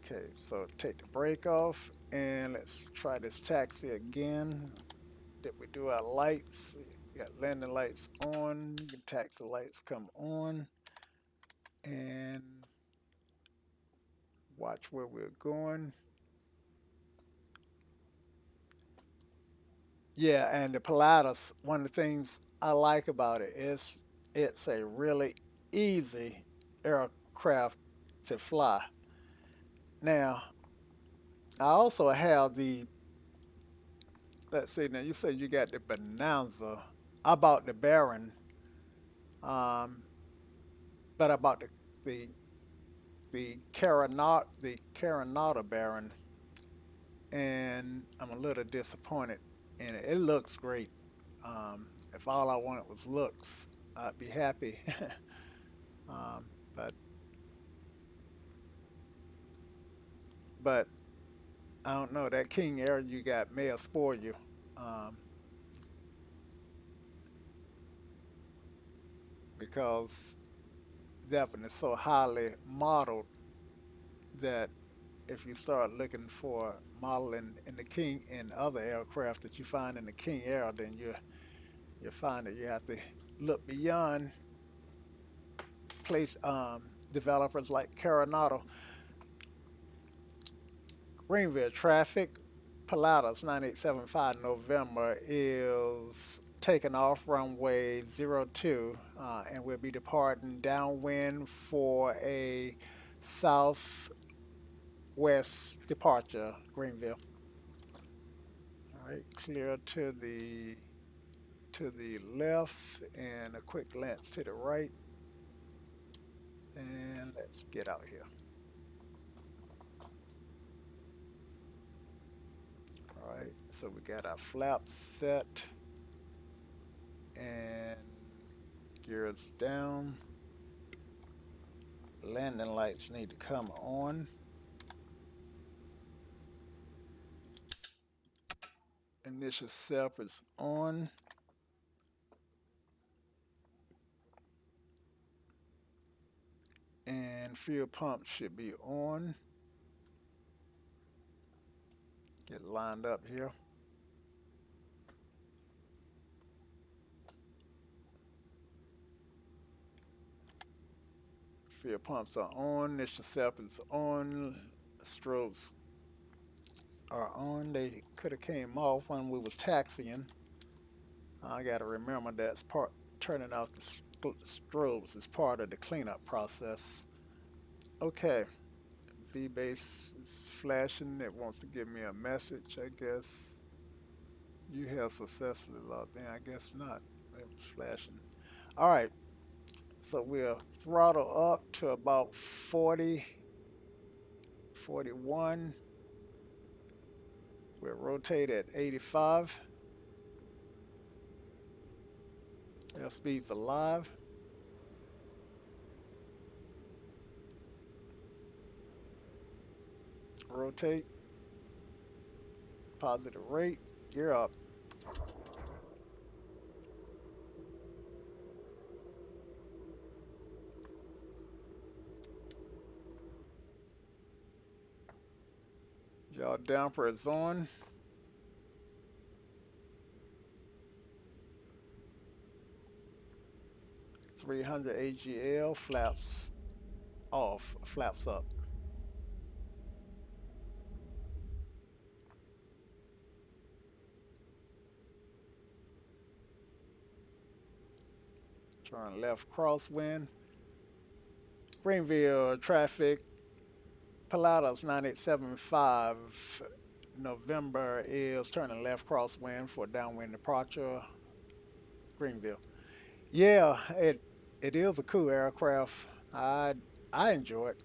S1: okay, so take the brake off and let's try this taxi again. Did we do our lights? Got landing lights on, taxi lights come on, and watch where we're going. Yeah, and the Pilatus, one of the things I like about it is it's a really easy aircraft to fly. Now, I also have let's see, now you said you got the Bonanza. I bought the Baron, um, but I bought the Carinata Baron, and I'm a little disappointed in it. It looks great. If all I wanted was looks, I'd be happy. um, but but I don't know, that King Air you got may have spoiled you, um, because that one is so highly modeled that if you start looking for modeling in the King in other aircraft that you find in the King Air, then you find that you have to look beyond place developers like Carinado. Greenville traffic, Pilatus 9875 November is taking off runway 02, and we'll be departing downwind for a southwest departure, Greenville. All right, clear to the left and a quick glance to the right. And let's get out here. All right, so we got our flaps set and gears down. Landing lights need to come on. Initial self is on. And fuel pump should be on. Get lined up here. Fuel pumps are on. Initial self is on. Strobes are on. They could have came off when we was taxiing. I got to remember that's part turning off the strobes is part of the cleanup process. Okay, V base is flashing. It wants to give me a message. I guess you have successfully logged in. I guess not. It was flashing. All right, so we'll throttle up to about 40, 41. We'll rotate at 85. Airspeed's alive. Rotate. Positive rate. Gear up. Yaw damper is on. .300 AGL, flaps off, flaps up. Turn left crosswind. Greenville traffic, Pilatus 9875. November is turning left crosswind for downwind departure. Greenville. Yeah, it is a cool aircraft. I enjoy it.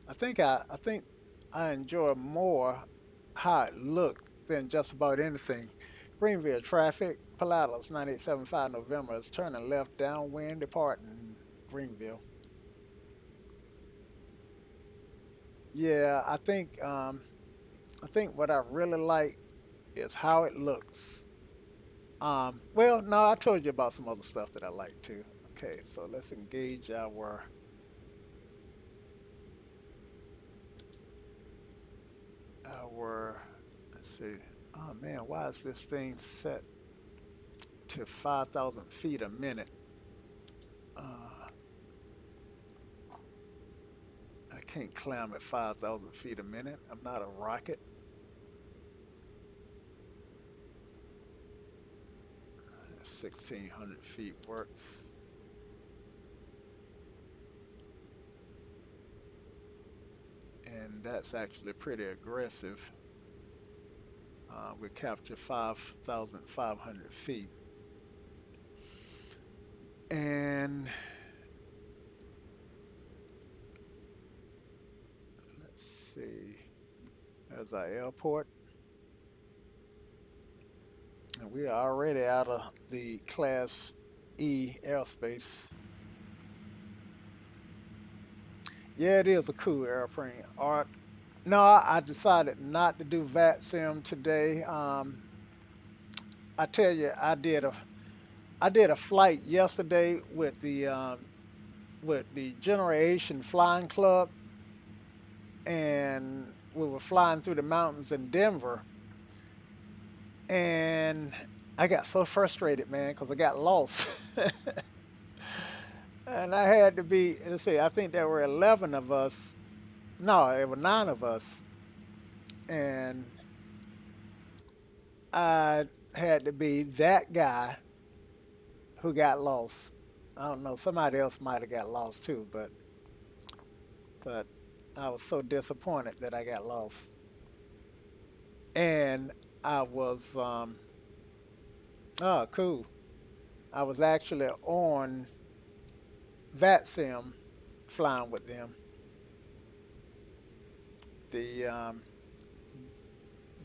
S1: I think I enjoy more how it looked than just about anything. Greenville traffic, Pilatus 9875 November is turning left downwind departing Greenville. Yeah, I think what I really like is how it looks. Well, no, I told you about some other stuff that I like too. Okay, so let's engage our let's see. Oh man, why is this thing set to 5,000 feet a minute? Uh, I can't climb at 5,000 feet a minute. I'm not a rocket. 1,600 feet works. And that's actually pretty aggressive. We capture 5,500 feet. And let's see, there's our airport. And we are already out of the Class E airspace. Yeah, it is a cool airplane. Art. No, I decided not to do VATSIM today. I tell you, I did a flight yesterday with the Generation Flying Club, and we were flying through the mountains in Denver, and I got so frustrated, man, because I got lost. And I had to be, let's see, I think there were 11 of us. No, there were 9 of us. And I had to be that guy who got lost. I don't know, somebody else might have got lost too, but I was so disappointed that I got lost. And I was, oh, cool. I was actually on. VATSIM flying with them. The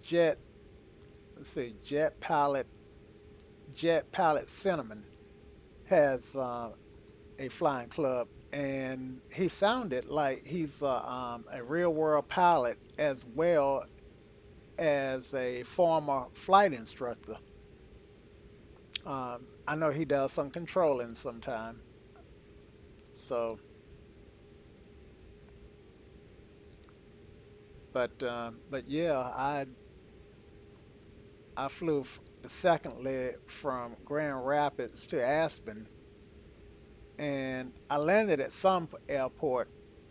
S1: jet, let's see, Jet Pilot Cinnamon has a flying club, and he sounded like he's a real world pilot as well as a former flight instructor. I know he does some controlling sometime. So, but yeah, I flew the second leg from Grand Rapids to Aspen, and I landed at some airport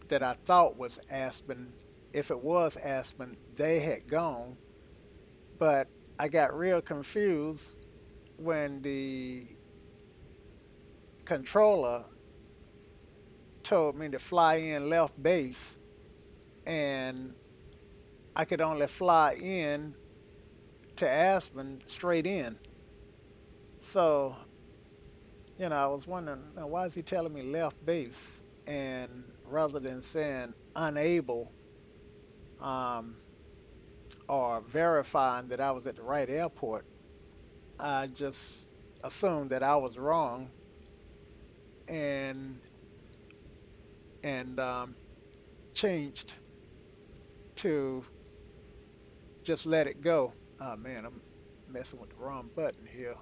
S1: that I thought was Aspen. If it was Aspen, they had gone, but I got real confused when the controller told me to fly in left base, and I could only fly in to Aspen straight in. So, I was wondering, now, why is he telling me left base? And rather than saying unable um, or verifying that I was at the right airport, I just assumed that I was wrong and and changed to just let it go. Oh man, I'm messing with the wrong button here,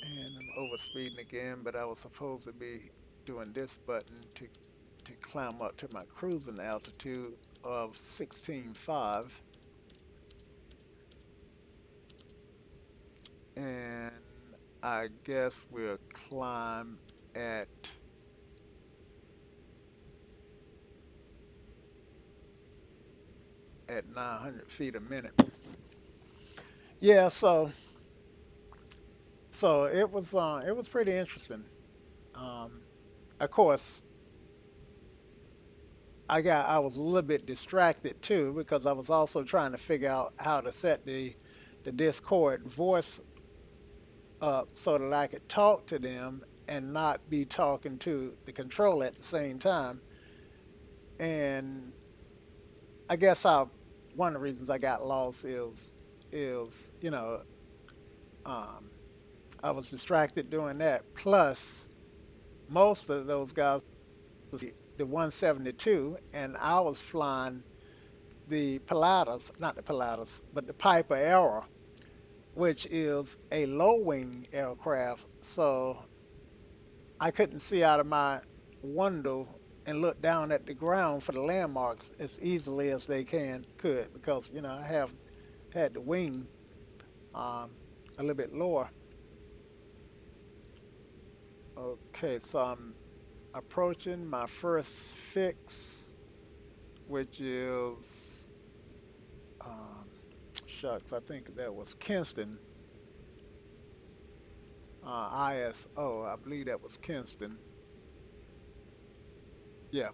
S1: and I'm overspeeding again. But I was supposed to be doing this button to climb up to my cruising altitude of 16.5, and I guess we'll climb at 900 feet a minute. Yeah, so it was pretty interesting. Um, of course, I was a little bit distracted too because I was also trying to figure out how to set the Discord voice up so that I could talk to them and not be talking to the controller at the same time. And I guess one of the reasons I got lost is um, I was distracted doing that. Plus, most of those guys the 172, and I was flying the Pilatus, not the Pilatus, but the Piper Era, which is a low wing aircraft. So I couldn't see out of my window and look down at the ground for the landmarks as easily as they could because I have had the wing um, a little bit lower. Okay, so I'm approaching my first fix, which is um, shucks, I think that was Kinston, ISO. I believe that was Kinston. Yeah,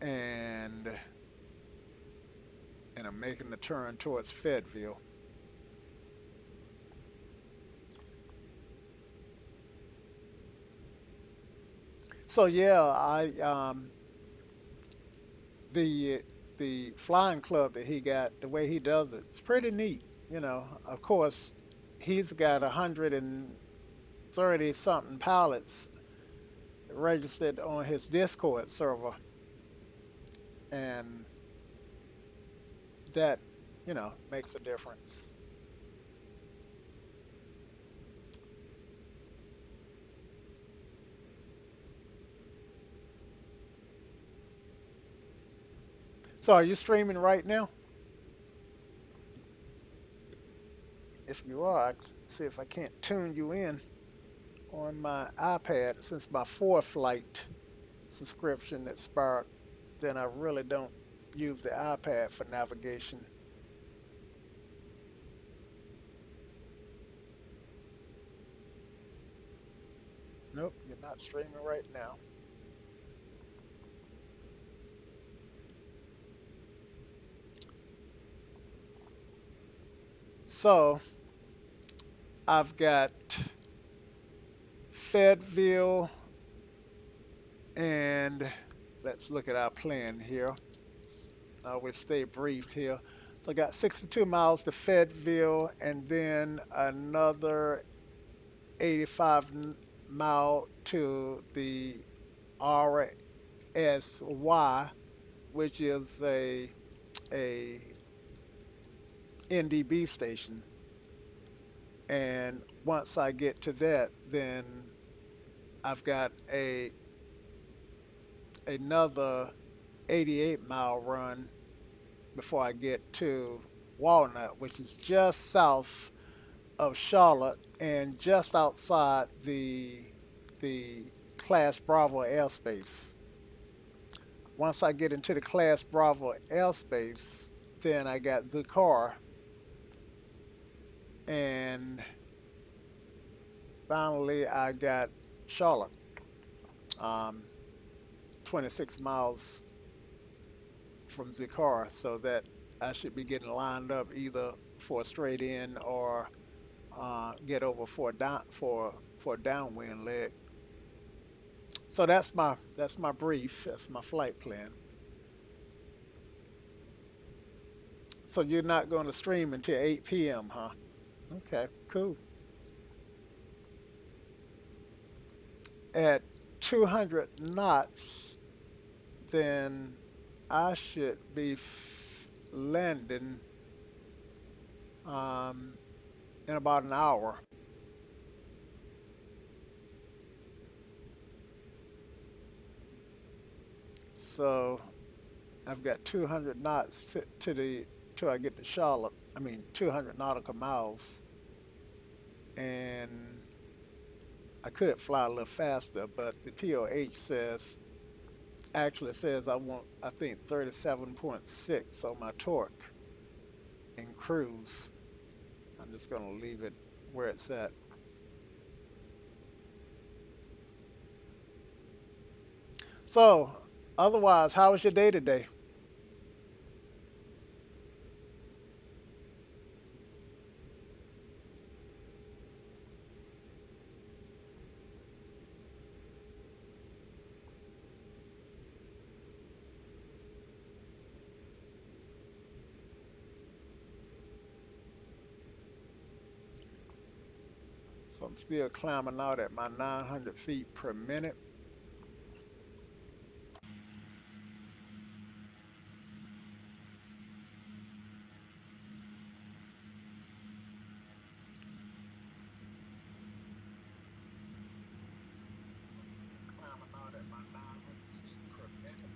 S1: and I'm making the turn towards Fayetteville. So yeah, I the flying club that he got, the way he does it, it's pretty neat. Of course, he's got 130 something pilots registered on his Discord server, and that makes a difference. So, are you streaming right now? If you are, I can see if I can't tune you in on my iPad. Since my 4 flight subscription expired, then I really don't use the iPad for navigation. Nope, you're not streaming right now. So I've got Fayetteville, and let's look at our plan here. I always stay briefed here. So I got 62 miles to Fayetteville, and then another 85 mile to the RSY, which is a NDB station. And once I get to that, then I've got another 88-mile run before I get to Walnut, which is just south of Charlotte and just outside the Class Bravo airspace. Once I get into the Class Bravo airspace, then I got Zukar, and finally I got Charlotte, um, 26 miles from Zukar, so that I should be getting lined up either for a straight in or get over for a downwind leg. So that's my brief. That's my flight plan. So you're not going to stream until 8 p.m., huh? Okay, cool. At 200 knots, then I should be landing um, in about an hour. So I've got 200 knots to the till I get to Charlotte. I mean, 200 nautical miles, and I could fly a little faster, but the POH says I want, I think, 37.6 on my torque and cruise. I'm just gonna leave it where it's at. So, otherwise, how was your day today? So I'm still climbing out at my 900 feet per minute. Climbing out at my 900 feet per minute.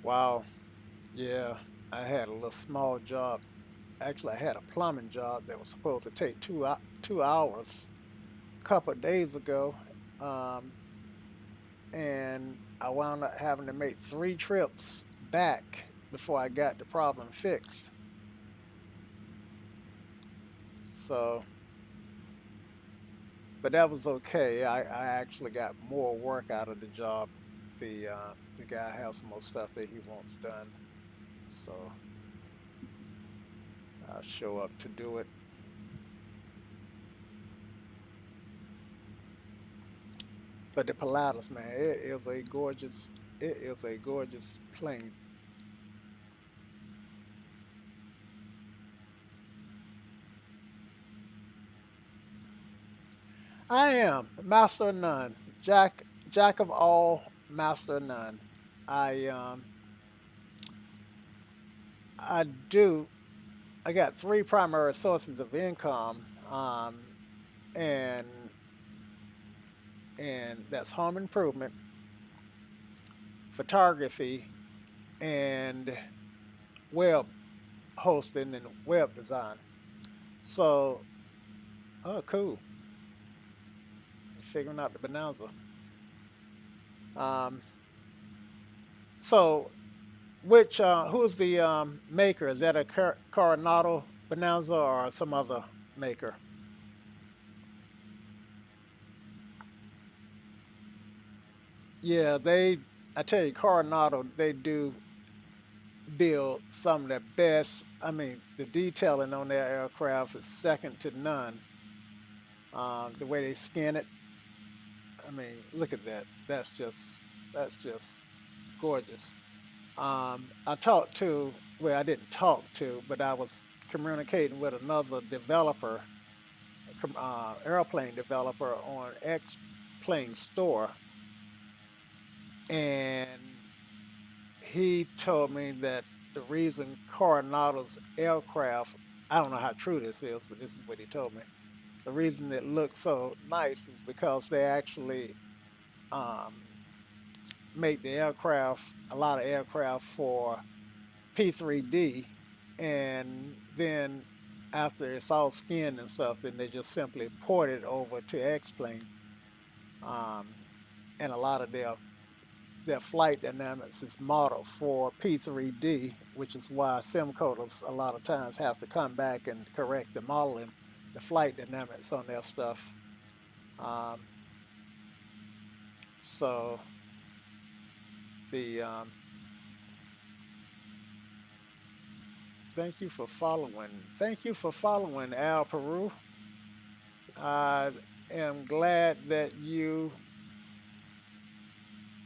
S1: Wow. Yeah, I had a little small job. Actually, I had a plumbing job that was supposed to take 2 hours a couple of days ago, um, and I wound up having to make 3 trips back before I got the problem fixed. So, but that was okay. I actually got more work out of the job. The guy has some more stuff that he wants done, so I'll show up to do it. But the Pilatus, man, it is a gorgeous plane. I am master of none, jack of all, master of none. I um I do. I got 3 primary sources of income, and that's home improvement, photography, and web hosting and web design. So, oh, cool. Figuring out the bonanza. Um, so, who's the maker? Is that a Coronado Bonanza or some other maker? Yeah, I tell you, Coronado, they do. build some of the best. I mean, the detailing on their aircraft is second to none. The way they skin it, I mean, look at that. That's just gorgeous. I talked to, well, I didn't talk to, but I was communicating with another developer, airplane developer on X Plane Store, and he told me that the reason Coronado's aircraft, I don't know how true this is, but this is what he told me. The reason it looks so nice is because they actually um, make the aircraft, a lot of aircraft for P3D, and then after it's all skinned and stuff, then they just simply port it over to X-Plane. Um, and a lot of their flight dynamics is modeled for P3D, which is why sim coders a lot of times have to come back and correct the modeling, the flight dynamics on their stuff. Um, so the thank you for following. Thank you for following Al Peru. I am glad that you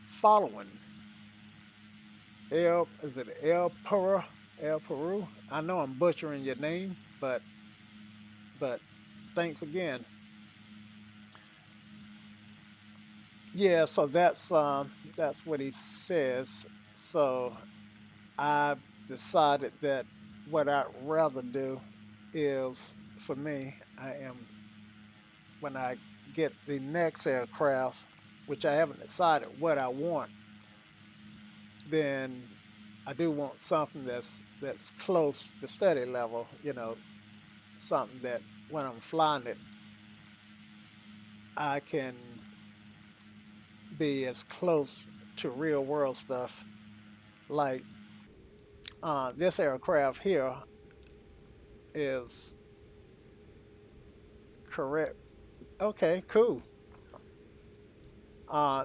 S1: following El. Is it El Peru? El Peru. I know I'm butchering your name, but thanks again. Yeah, so that's what he says. So I've decided that what I'd rather do is for me, I am when I get the next aircraft, which I haven't decided what I want, then I do want something that's close to study level, something that when I'm flying it, I can be as close to real world stuff. Like this aircraft here is correct. Okay, cool.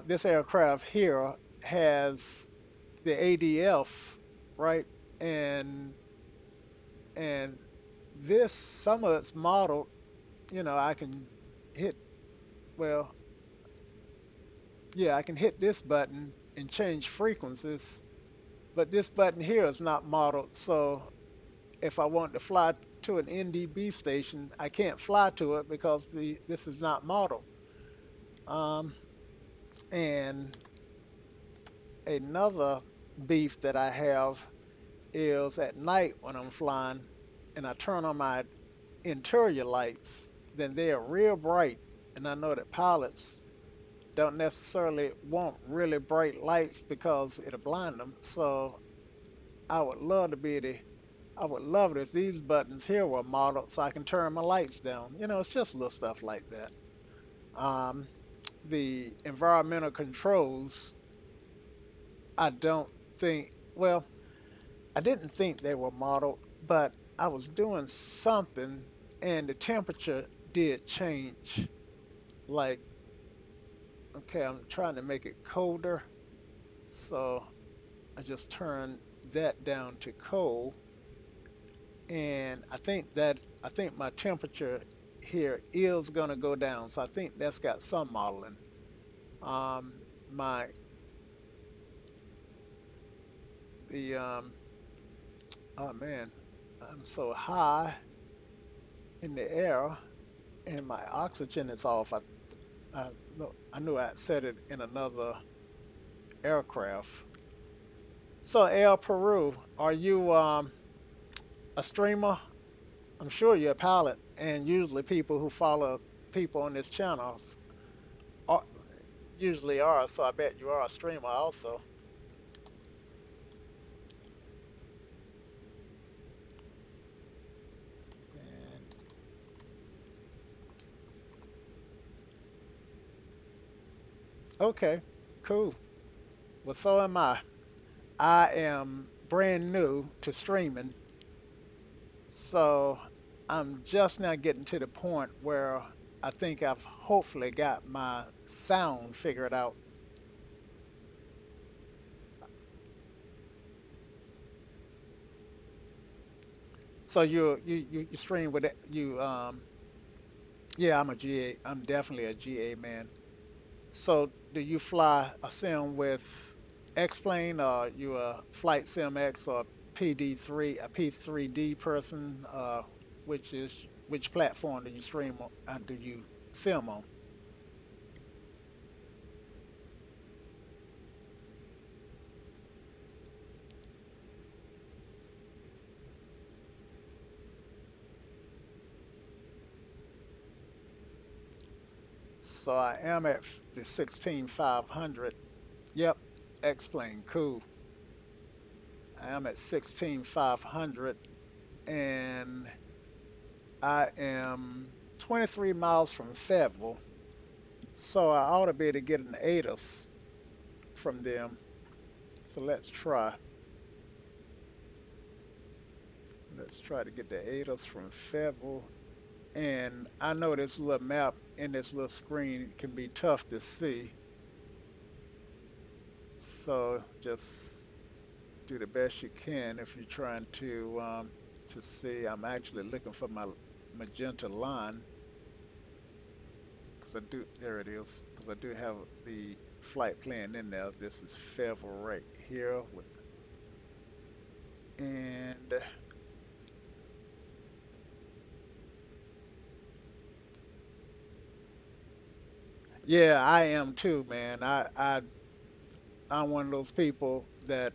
S1: This aircraft here has the ADF, right? And and this some of it's modeled. I can hit well, yeah, I can hit this button and change frequencies, but this button here is not modeled. So if I want to fly to an NDB station, I can't fly to it because the this is not modeled. Um, and another beef that I have is at night when I'm flying and I turn on my interior lights, then they are real bright. And I know that pilots don't necessarily want really bright lights because it'll blind them. So I would love to be able to, I would love it if these buttons here were modeled so I can turn my lights down. It's just little stuff like that. Um, the environmental controls, I don't think, well, I didn't think they were modeled, but I was doing something and the temperature did change. Like, okay, I'm trying to make it colder, so I just turned that down to cold, and I think my temperature here is gonna go down. So I think that's got some modeling. Um, my the oh man, I'm so high in the air, and my oxygen is off. I, no, I knew I said it in another aircraft. So El Peru, are you a streamer? I'm sure you're a pilot, and usually people who follow people on this channel are, usually are. So I bet you are a streamer also. And, okay, cool. Well, so am I. I am brand new to streaming, so I'm just now getting to the point where I think I've hopefully got my sound figured out. So you stream with it. Yeah, I'm a GA. I'm definitely a GA man. So do you fly a sim with X-Plane, or you a Flight Sim X or PD3, a P3D person? Which platform do you stream on? Do you sim on? So I am at the 16500. Yep, X-Plane, cool. I am at 16500, and I am 23 miles from Fayetteville. So I ought to be able to get an ATIS from them. So let's try. Let's try to get the ATIS from Fayetteville. And I know this little map in this little screen can be tough to see. So just do the best you can if you're trying to see. I'm actually looking for my magenta line because I do. There it is. Because I do have the flight plan in there. This is Fayetteville right here with, and yeah, I am too, man. I'm one of those people that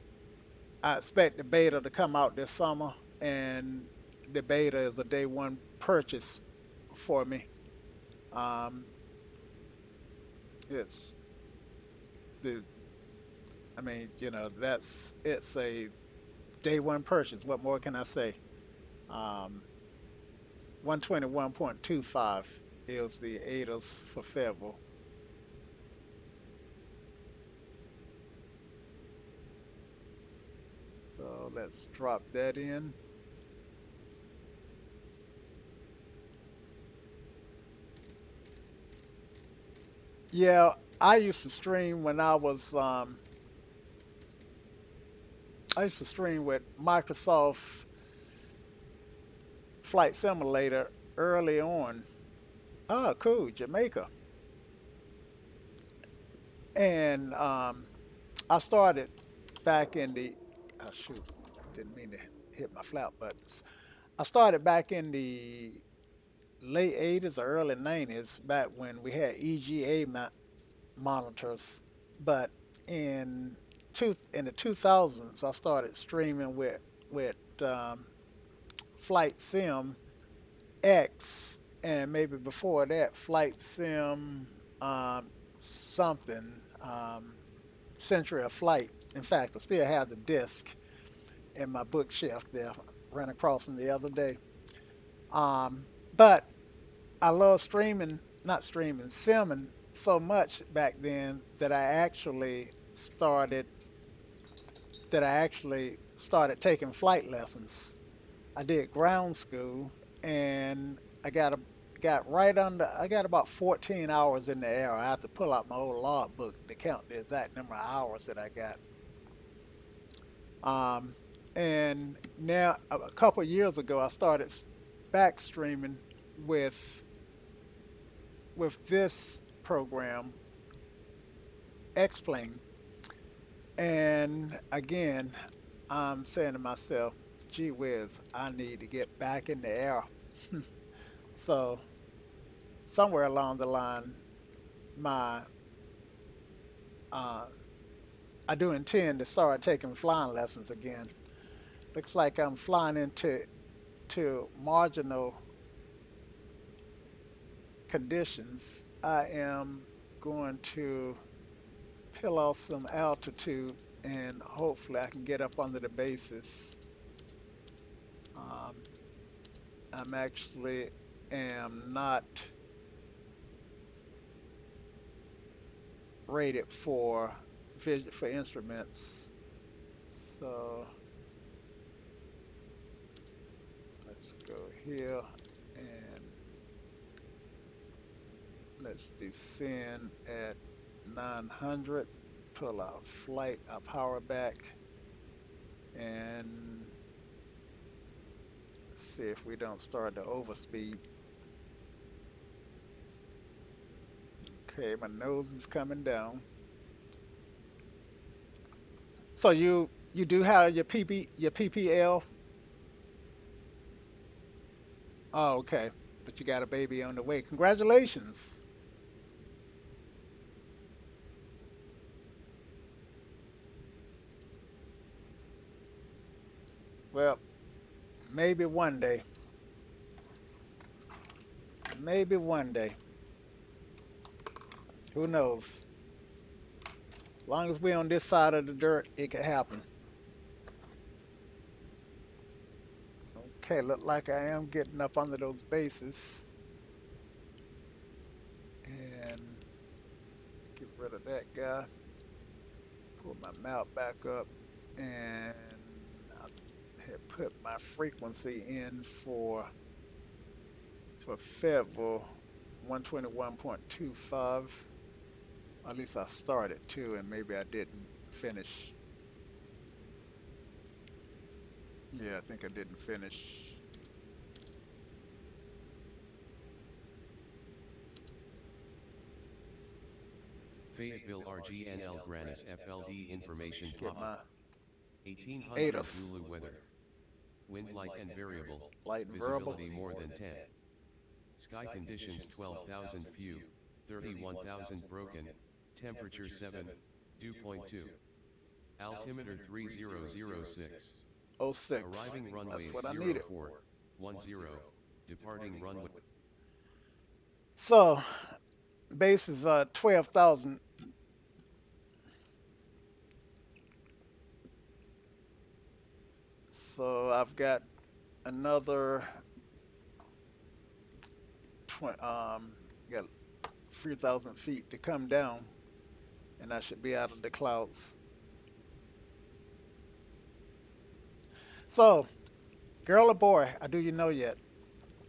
S1: I expect the beta to come out this summer, and the beta is a day one purchase for me. Um, it's the, I mean, it's a day one purchase. What more can I say? Um, 121.25 is the ADAS for Federal. So let's drop that in. Yeah, I used to stream when I used to stream with Microsoft Flight Simulator early on. Oh, cool, Jamaica. And I started back in the, oh shoot, didn't mean to hit my flap buttons. I started back in the late 80s or early 90s, back when we had EGA monitors. But in in the 2000s, I started streaming with Flight Sim X, and maybe before that, Flight Sim something, Century of Flight. In fact, I still have the disc in my bookshelf there. Ran across them the other day. But I love streaming, not streaming, simming so much back then that I actually started taking flight lessons. I did ground school, and I got about 14 hours in the air. I have to pull out my old log book to count the exact number of hours that I got. Um, and now a couple of years ago, I started back streaming with this program, X-Plane. And again, I'm saying to myself, gee whiz, I need to get back in the air. So somewhere along the line, my uh, I do intend to start taking flying lessons again. Looks like I'm flying into marginal conditions. I am going to peel off some altitude, and hopefully I can get up under the bases. Um, I'm actually am not rated for for instruments. So let's go here and let's descend at 900. Pull our flight, our power back, and let's See if we don't start to overspeed. Okay, my nose is coming down. So you do have your PPL. Oh, okay. But you got a baby on the way. Congratulations. Well, maybe one day. Maybe one day. Who knows? Long as we're on this side of the dirt, it could happen. Okay, look like I am getting up under those bases. And get rid of that guy. Pull my mount back up. And I had put my frequency in for Fayetteville 121.25. At least I started to, and maybe I didn't finish. Yeah, I think I didn't finish.
S2: Fayetteville RGNL Grannis FLD information
S1: Get
S2: Papa.
S1: my
S2: 1800
S1: ATIS
S2: Zulu weather. Wind light and variable.
S1: light and variable.
S2: Visibility more than 10. Sky conditions 12,000 few, 31,000 broken, temperature 7, dew point 2. Altimeter 3006.
S1: Oh 06.
S2: Arriving runway
S1: That's what I needed.
S2: 0410. Departing runway.
S1: So, base is 12,000. So I've got another 20, got 3,000 feet to come down, and I should be out of the clouds. So, girl or boy, do you know yet?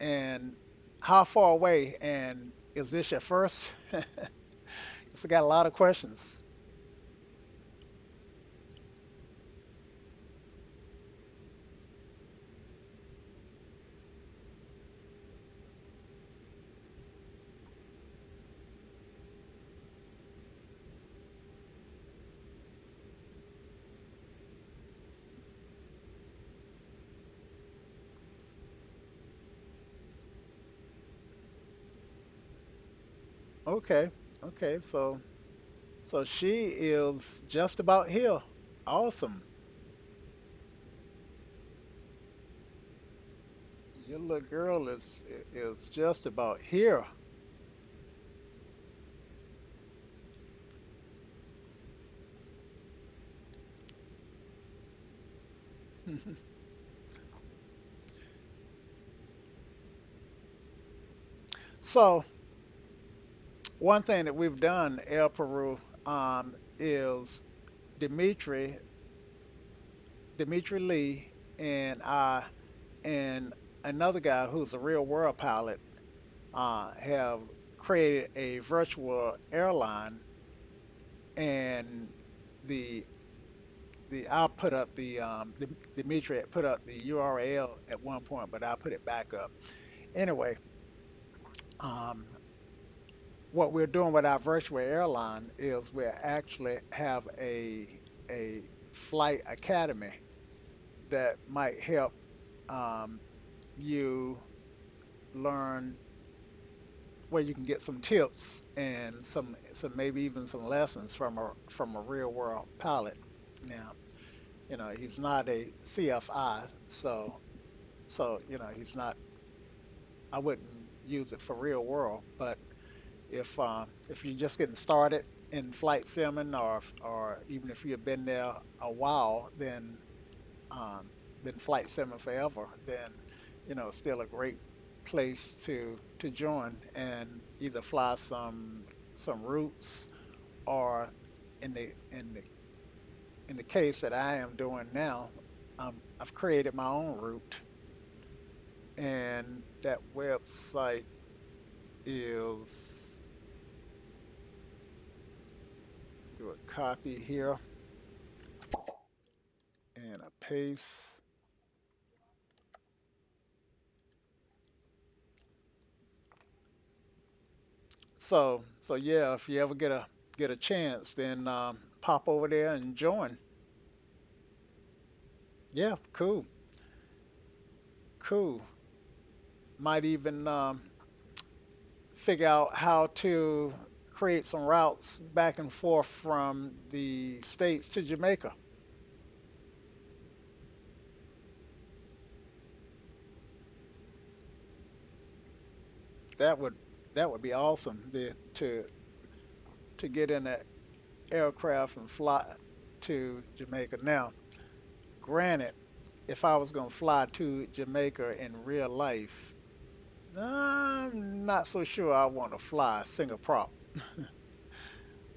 S1: And how far away? And is this your first? So got a lot of questions. Okay, okay. So she is just about here. Awesome. Your little girl is just about here. So one thing that we've done, El Peru, is Dimitri, Dimitri Lee, and I, and another guy who's a real world pilot, have created a virtual airline, and the I put up the Dimitri had put up the URL at one point, but I put it back up. Anyway, um, what we're doing with our virtual airline is we actually have a flight academy that might help um, you learn where you can get some tips and some maybe even some lessons from a real world pilot. Now, he's not a CFI, so he's not. I wouldn't use it for real world, but if you're just getting started in flight simming, or even if you've been there a while, then been flight simming forever, then it's still a great place to join and either fly some routes, or in the case that I am doing now, I've created my own route, and that website is, do a copy here and a paste. So yeah, if you ever get a chance, then pop over there and join. Yeah, cool, cool. Might even figure out how to create some routes back and forth from the States to Jamaica. That would that would be awesome to get in an aircraft and fly to Jamaica. Now, granted, if I was going to fly to Jamaica in real life, I'm not so sure I want to fly single prop.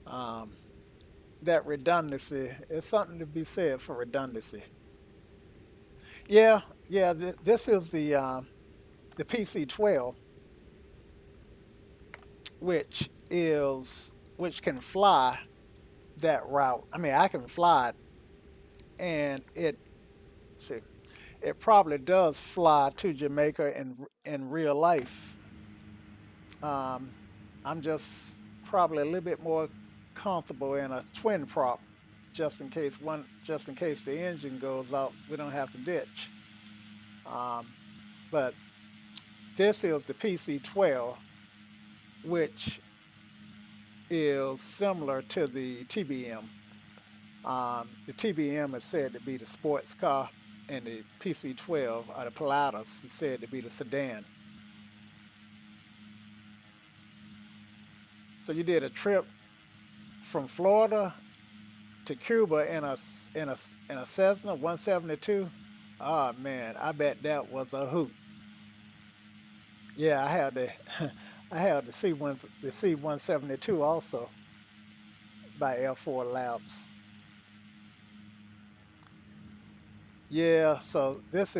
S1: Um, that redundancy is something to be said for redundancy. Yeah, yeah. This is the PC-12, which can fly that route. I mean, I can fly it, and see, it probably does fly to Jamaica in real life. Um, I'm just probably a little bit more comfortable in a twin prop, just in case the engine goes out, we don't have to ditch. Um, but this is the PC-12, which is similar to the TBM. The TBM is said to be the sports car, and the PC-12, or the Pilatus, is said to be the sedan. So you did a trip from Florida to Cuba in a Cessna 172. Oh man, I bet that was a hoot. Yeah, I had the I had the C 172 also by L4 Labs. Yeah, so this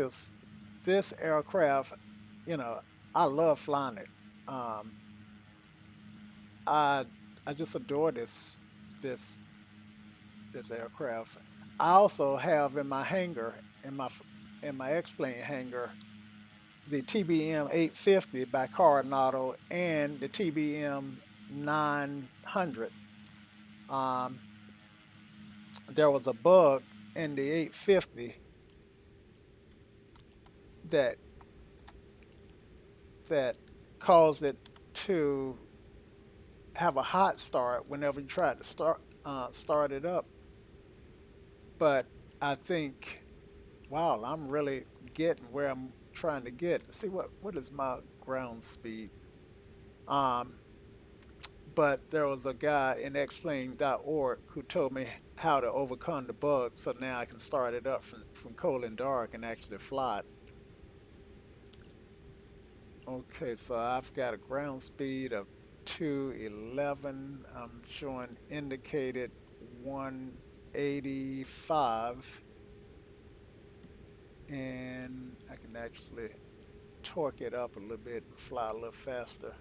S1: aircraft, you know, I love flying it. Um, I I just adore this this aircraft. I also have in my hangar in my X-plane hangar the TBM 850 by Coronado and the TBM 900. Um, there was a bug in the 850 that that caused it to have a hot start whenever you tried to start it up. But I think, wow, I'm really getting where I'm trying to get. See what is my ground speed? Um, but there was a guy in explain.org who told me how to overcome the bug, so now I can start it up from cold and dark and actually fly it. Okay, so I've got a ground speed of 211. I'm showing indicated 185, and I can actually torque it up a little bit and fly a little faster.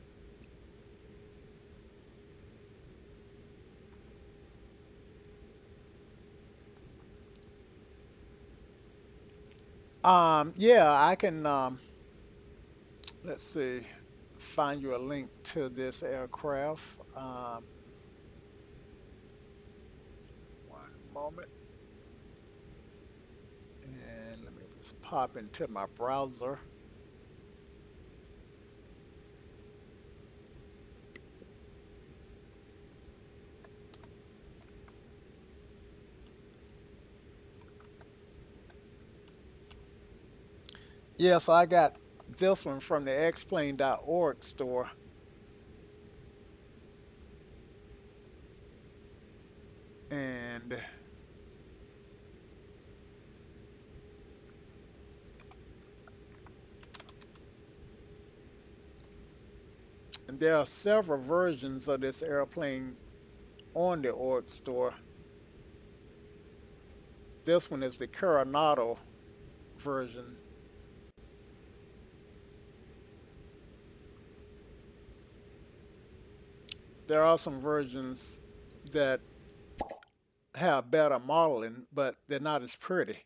S1: Yeah, I can. Let's see, find you a link to this aircraft. One moment, and let me just pop into my browser. Yeah, so I got this one from the xplane.org store, and there are several versions of this airplane on the org store. This one is the Coronado version. There are some versions that have better modeling, but they're not as pretty.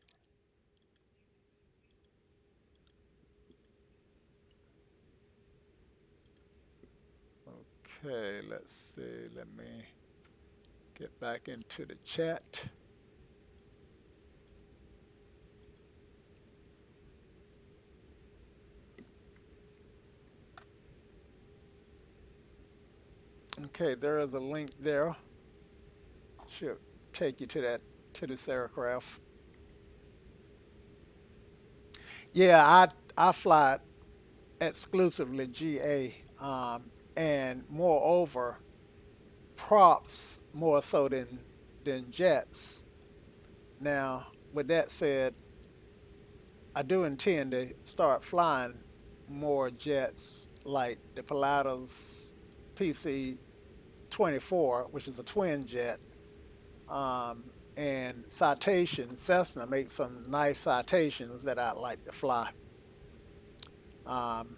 S1: Okay, let's see. Let me get back into the chat. Okay, there is a link there. Should take you to that to this aircraft. Yeah, I fly exclusively GA, and moreover, props more so than jets. Now, with that said, I do intend to start flying more jets like the Pilatus PC-24, which is a twin jet. And citation, Cessna makes some nice citations that I'd like to fly. Um,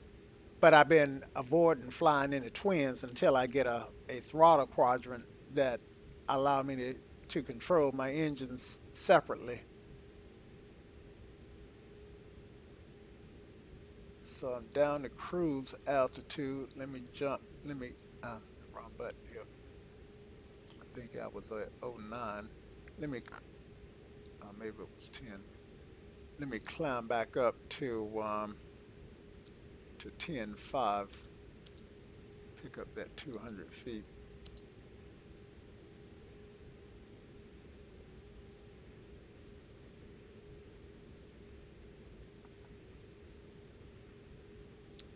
S1: but I've been avoiding flying in the twins until I get a throttle quadrant that allow me to control my engines separately. So I'm down to cruise altitude. Let me jump. Let me, wrong button here. I think I was at oh 09. Let me, maybe it was 10. Let me climb back up to 10.5. Pick up that 200 feet.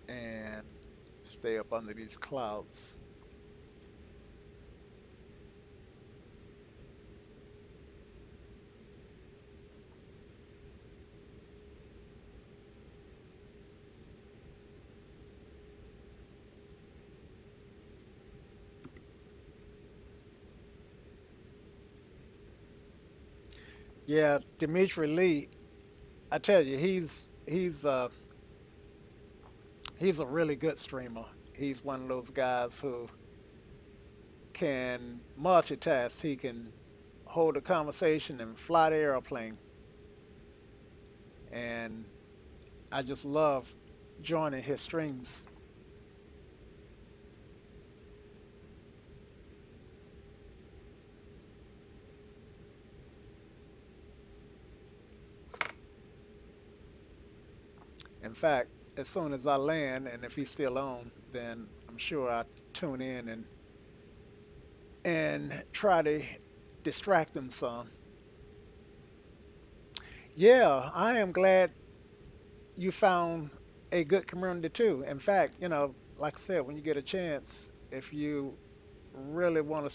S1: And stay up under these clouds. Yeah, Dimitri Lee, I tell you, he's a really good streamer. He's one of those guys who can multitask. He can hold a conversation and fly the airplane. And I just love joining his streams. In fact, as soon as I land, and if he's still on, then I'm sure I tune in and try to distract him some. Yeah, I am glad you found a good community too. In fact, like I said, when you get a chance, if you really well,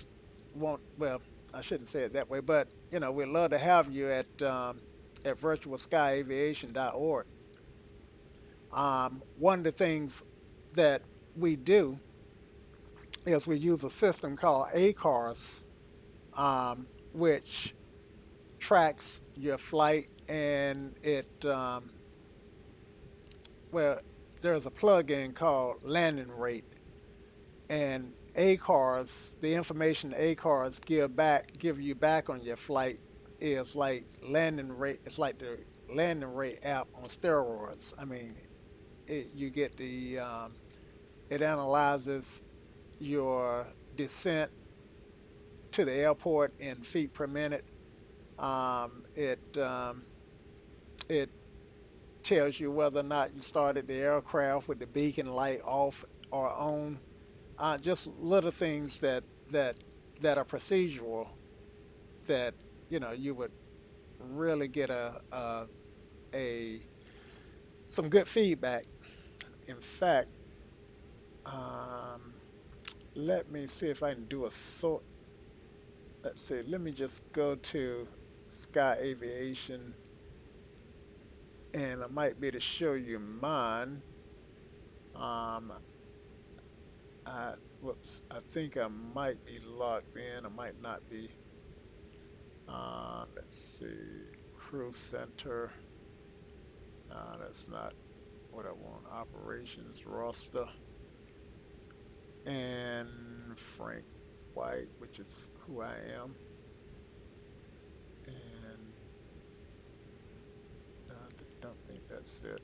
S1: I shouldn't say it that way, but we'd love to have you at virtualskyaviation.org. One of the things that we do is we use a system called ACARS, which tracks your flight, and well, there's a plugin called landing rate, and ACARS, the information ACARS give you back on your flight is like landing rate. It's like the landing rate app on steroids. I mean, you get it analyzes your descent to the airport in feet per minute. It tells you whether or not you started the aircraft with the beacon light off or on. Just little things that that are procedural that you would really get a some good feedback. In fact, um, let me see if I can do a sort. Let's see. Let me just go to Sky Aviation, and I might be able to show you mine. Um, whoops. I think I might be logged in. I might not be. Let's see. Crew Center. That's not what I want. Operations roster. And Frank White, which is who I am. And I don't think that's it.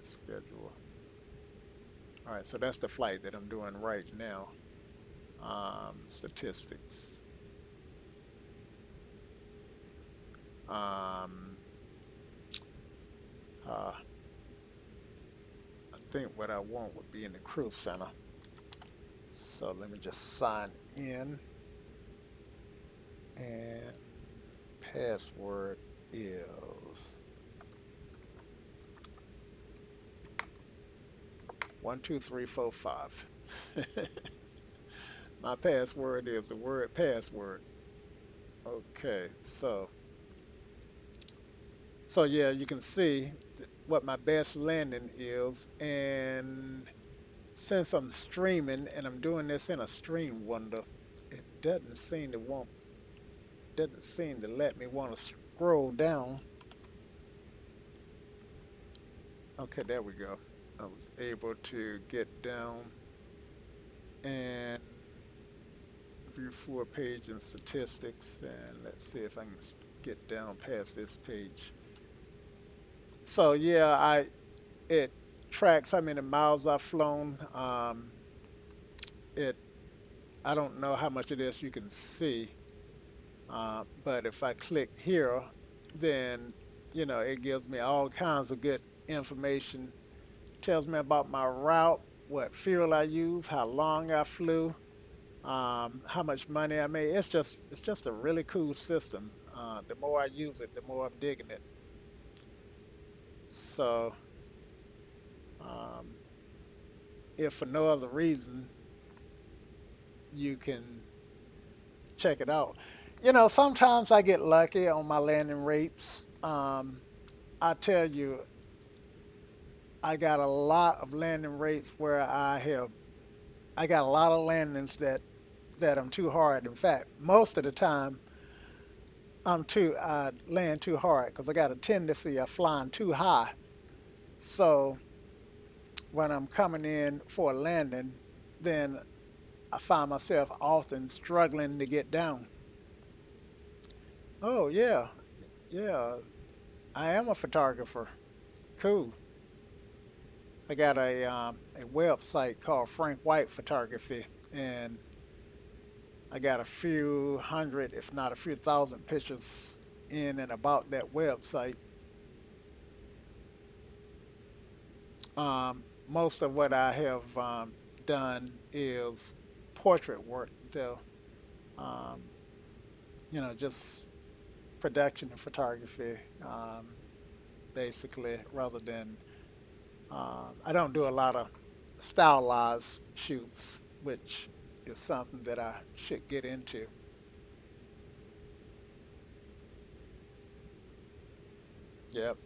S1: Schedule. All right, so that's the flight that I'm doing right now. Statistics. Um, uh, I think what I want would be in the crew center. So let me just sign in, and password is 12345. My password is the word password. Okay, so yeah, you can see what my best landing is, and since I'm streaming and I'm doing this in a stream window, it doesn't seem to let me want to scroll down. Okay, there we go. I was able to get down and view full page and statistics, and let's see if I can get down past this page. So yeah, I it tracks how many miles I've flown. It I don't know how much of this you can see, but if I click here, then it gives me all kinds of good information. Tells me about my route, what fuel I use, how long I flew, how much money I made. It's just a really cool system. The more I use it, the more I'm digging it. So um, if for no other reason, you can check it out. Sometimes I get lucky on my landing rates. I tell you, I got a lot of landing rates where I got a lot of landings that I'm too hard. In fact, most of the time I land too hard because I got a tendency of flying too high. So when I'm coming in for a landing, then I find myself often struggling to get down. Oh yeah, yeah, I am a photographer. Cool. I got a website called Frank White Photography, and I got a few hundred, if not a few thousand pictures in and about that website. Most of what I have done is portrait work, though. Um, just production and photography, basically, rather than I don't do a lot of stylized shoots, which is something that I should get into. Yep.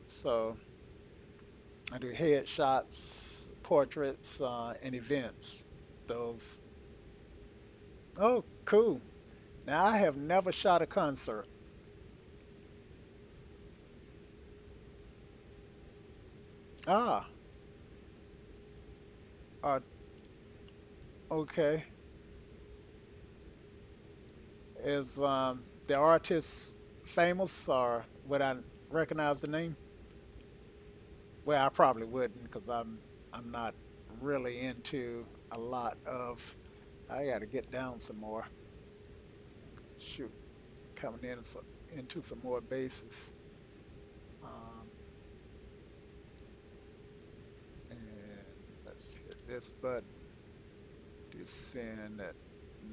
S1: So I do headshots, portraits, and events. Those. Oh, cool. Now I have never shot a concert. Ah, uh, okay. Is the artist famous, or would I recognize the name? Well, I probably wouldn't because I'm not really into a lot of. I got to get down some more. Shoot, coming into some more bases. Um, and let's hit this button. Descend at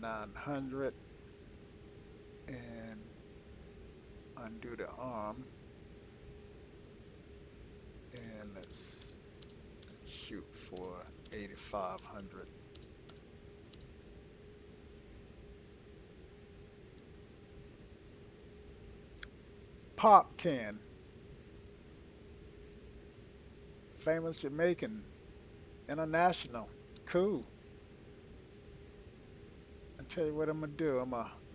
S1: 900 and undo the arm. And let's shoot for 8,500. Pop can, famous Jamaican, international. Cool. I tell you what I'm gonna do.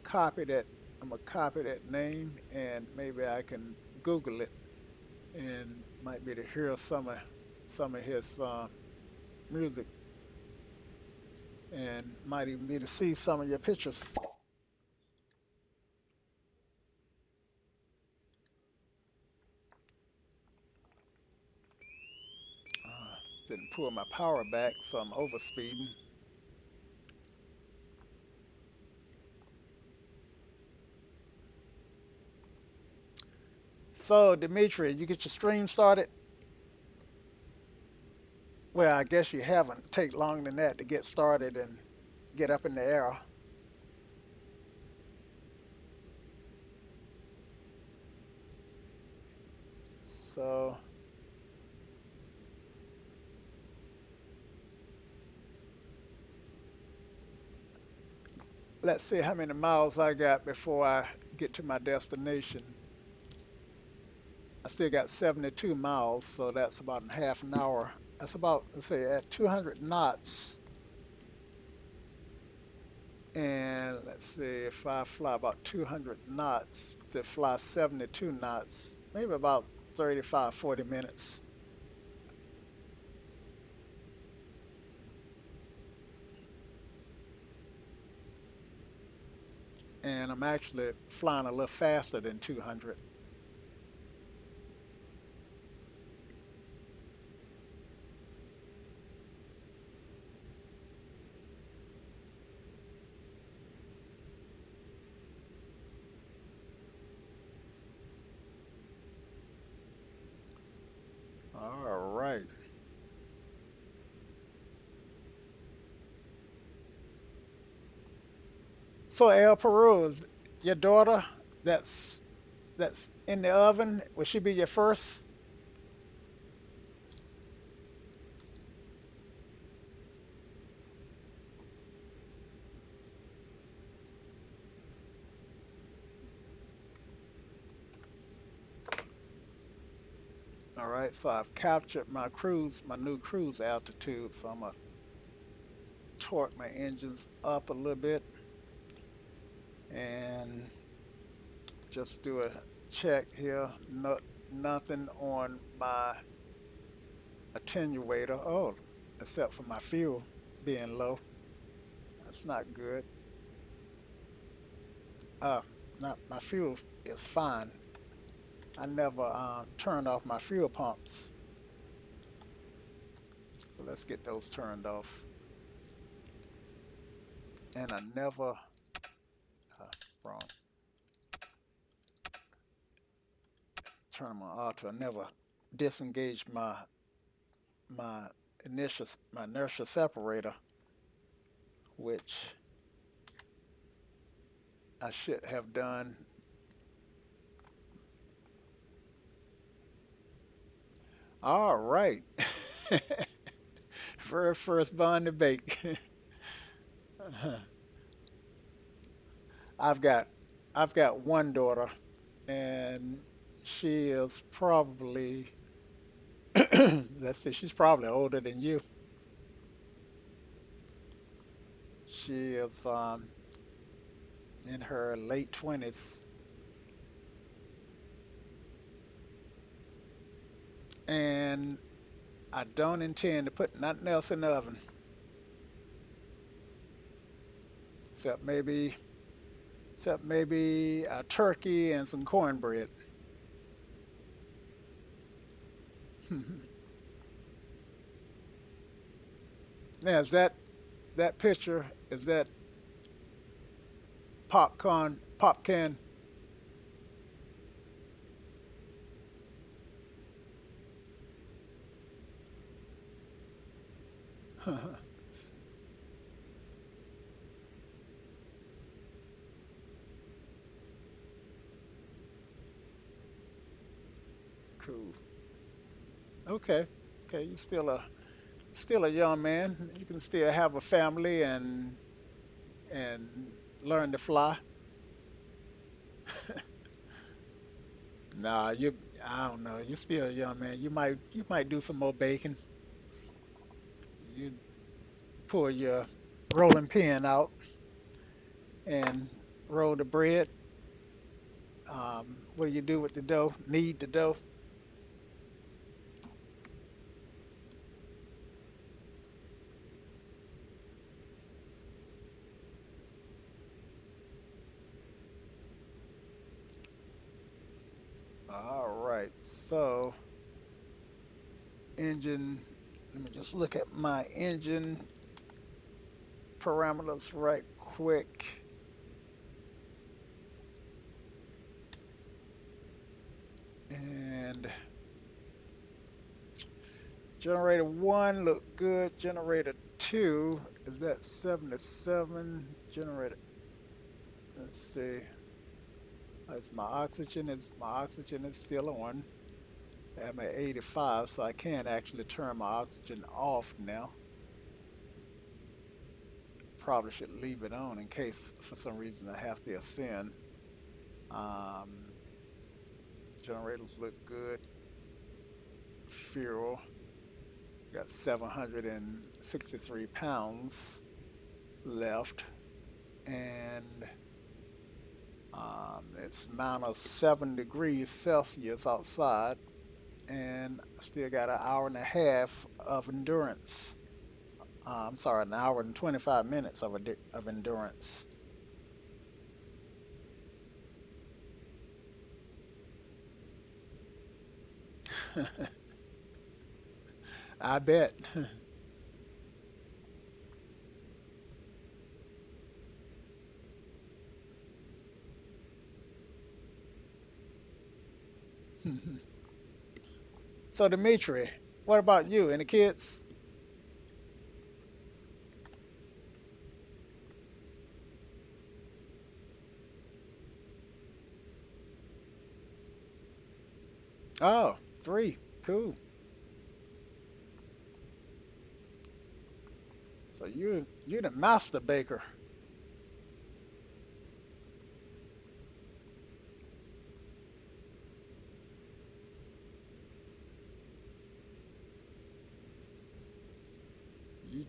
S1: Copy that. I'm gonna copy that name, and maybe I can Google it, and might be to hear some of his music, and might even be to see some of your pictures. Didn't pull my power back, so I'm overspeeding. So, Dimitri, you get your stream started? Well, I guess you haven't. Take longer than that to get started and get up in the air. So, let's see how many miles I got before I get to my destination. I still got 72 miles, so that's about a half an hour. That's about, let's say, at 200 knots. And let's see, if I fly about 200 knots to fly 72 knots, maybe about 35, 40 minutes. And I'm actually flying a little faster than 200. All right. So El Peru, your daughter that's that's in the oven, will she be your first? All right, so I've captured my new cruise altitude, so I'm gonna torque my engines up a little bit and just do a check here. No, nothing on my attenuator. Oh, except for my fuel being low. That's not good. Uh, Not my fuel is fine. I never turned off my fuel pumps, so let's get those turned off. And I never, wrong, turn them on auto. I never disengaged my my inertia separator, which I should have done. All right. Very first bun to bake. I've got I've got one daughter, and she is probably let's see, she's probably older than you. She is in her late 20s, and I don't intend to put nothing else in the oven except maybe except maybe a turkey and some cornbread. Now, is that picture? Is that popcorn? Cool. Okay. Okay. You still a young man. You can still have a family and learn to fly. Nah, you. I don't know. You're still a young man. You might do some more baking. You pull your rolling pin out and roll the bread. What do you do with the dough? Knead the dough. All right. So engine. Let me just look at my engine parameters right quick. And generator 1 looked good. Generator 2 is at 77. Generator, let's see. That's my oxygen is still on. I'm at 85, so I can actually turn my oxygen off now. Probably should leave it on in case for some reason I have to ascend. Um, Generators look good. Fuel, got 763 pounds left, and it's -7 degrees Celsius outside, and I still got an hour and a half of endurance. I'm sorry, an hour and 25 minutes of endurance. I bet. So, Dimitri, what about you and the kids? Oh, three. Cool. So you're the master baker. You,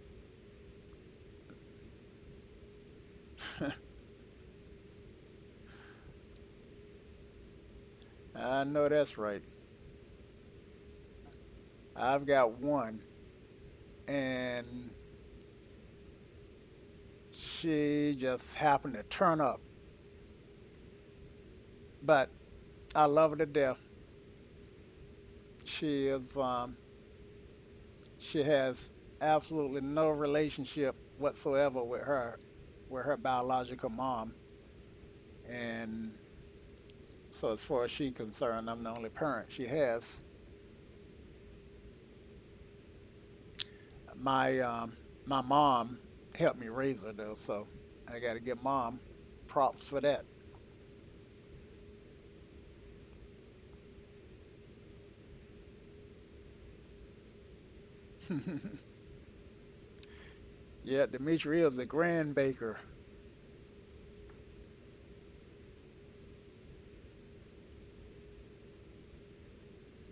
S1: I know that's right. I've got one, and she just happened to turn up. But I love her to death. She is she has absolutely no relationship whatsoever with her biological mom. And so as far as she's concerned, I'm the only parent she has. My mom helped me raise her though, so I got to give mom props for that. Yeah, Demetri is the grand baker.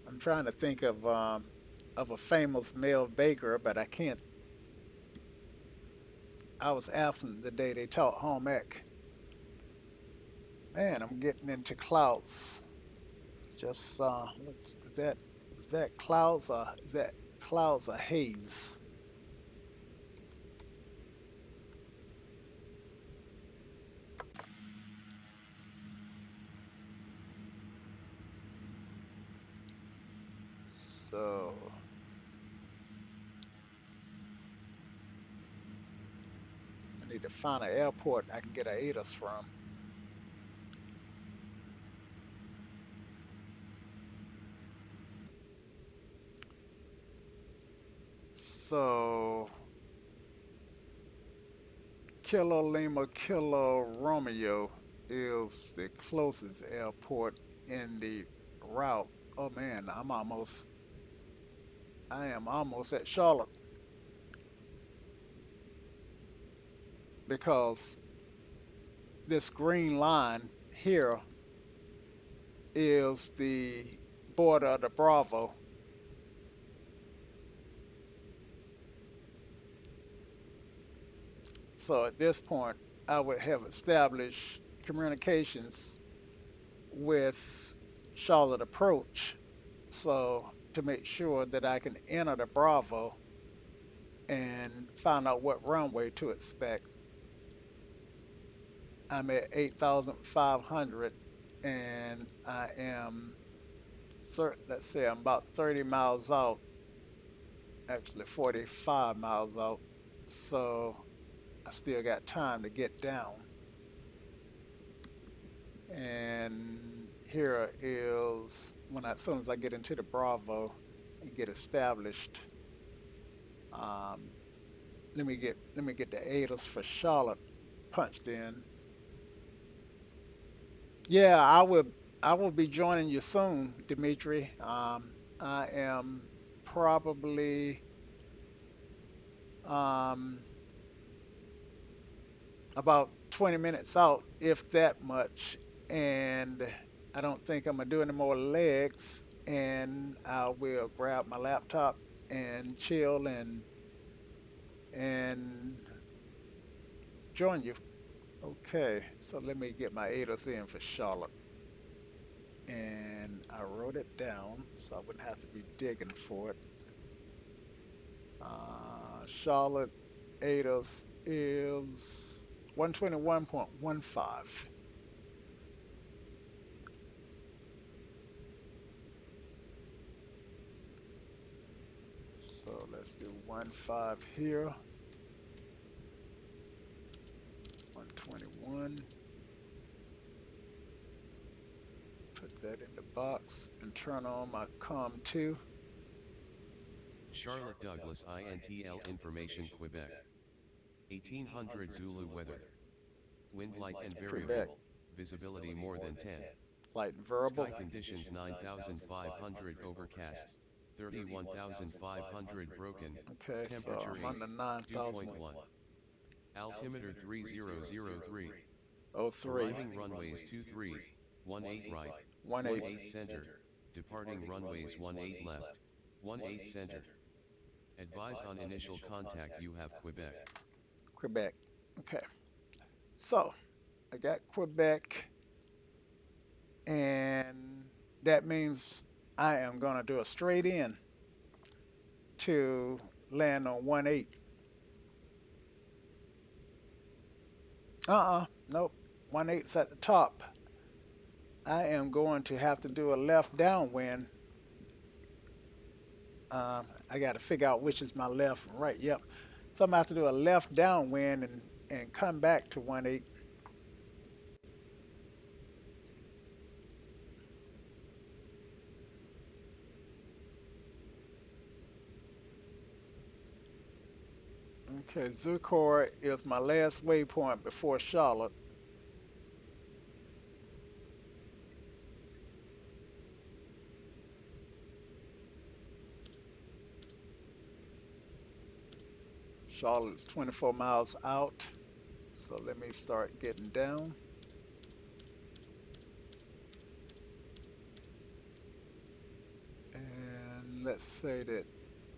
S1: I'm trying to think of a famous male baker, but I can't. I was absent the day they taught home ec. Man, I'm getting into clouds. Just is that clouds or is that clouds or haze? So I need to find an airport I can get a ATIS from. So Kilo Lima Kilo Romeo is the closest airport in the route. Oh man, I am almost at Charlotte because this green line here is the border of the Bravo. So at this point, I would have established communications with Charlotte Approach. So to make sure that I can enter the Bravo and find out what runway to expect. I'm at 8,500 and I am, let's say I'm about 30 miles out, actually 45 miles out. So I still got time to get down. And here is when as soon as I get into the Bravo and get established. Um, let me get the ADAS for Charlotte punched in. Yeah, I will be joining you soon, Dimitri. I am probably um, about 20 minutes out, if that much, and I don't think I'm gonna do any more legs, and I will grab my laptop and chill and join you. Okay, so let me get my ADAS in for Charlotte. And I wrote it down so I wouldn't have to be digging for it. Charlotte ADAS is 121.15. So let's do 1.5 here, 121. Put that in the box and turn on my COM2.
S2: Charlotte Douglas INTL Information Quebec. 1800 Zulu weather. Wind light and
S1: Quebec,
S2: variable. Visibility more than 10.
S1: light and variable.
S2: Sky conditions 9500 overcast. 31,500 broken.
S1: Okay, so
S2: Temperature
S1: I'm on the 9,000.
S2: 8. Altimeter 3003.
S1: 03.
S2: Arriving runways 23, 18 right,
S1: 18.
S2: 18 center. Departing runways 18 left, 18 center. Advise on initial contact you have Quebec.
S1: Quebec. Okay. So I got Quebec, and that means I am going to do a straight in to land on 1-8. Nope. 1-8's at the top. I am going to have to do a left downwind. I got to figure out which is my left and right. Yep. So I'm going to have to do a left downwind and come back to 1-8. Okay, Zukor is my last waypoint before Charlotte. Charlotte's 24 miles out. So let me start getting down. And let's say that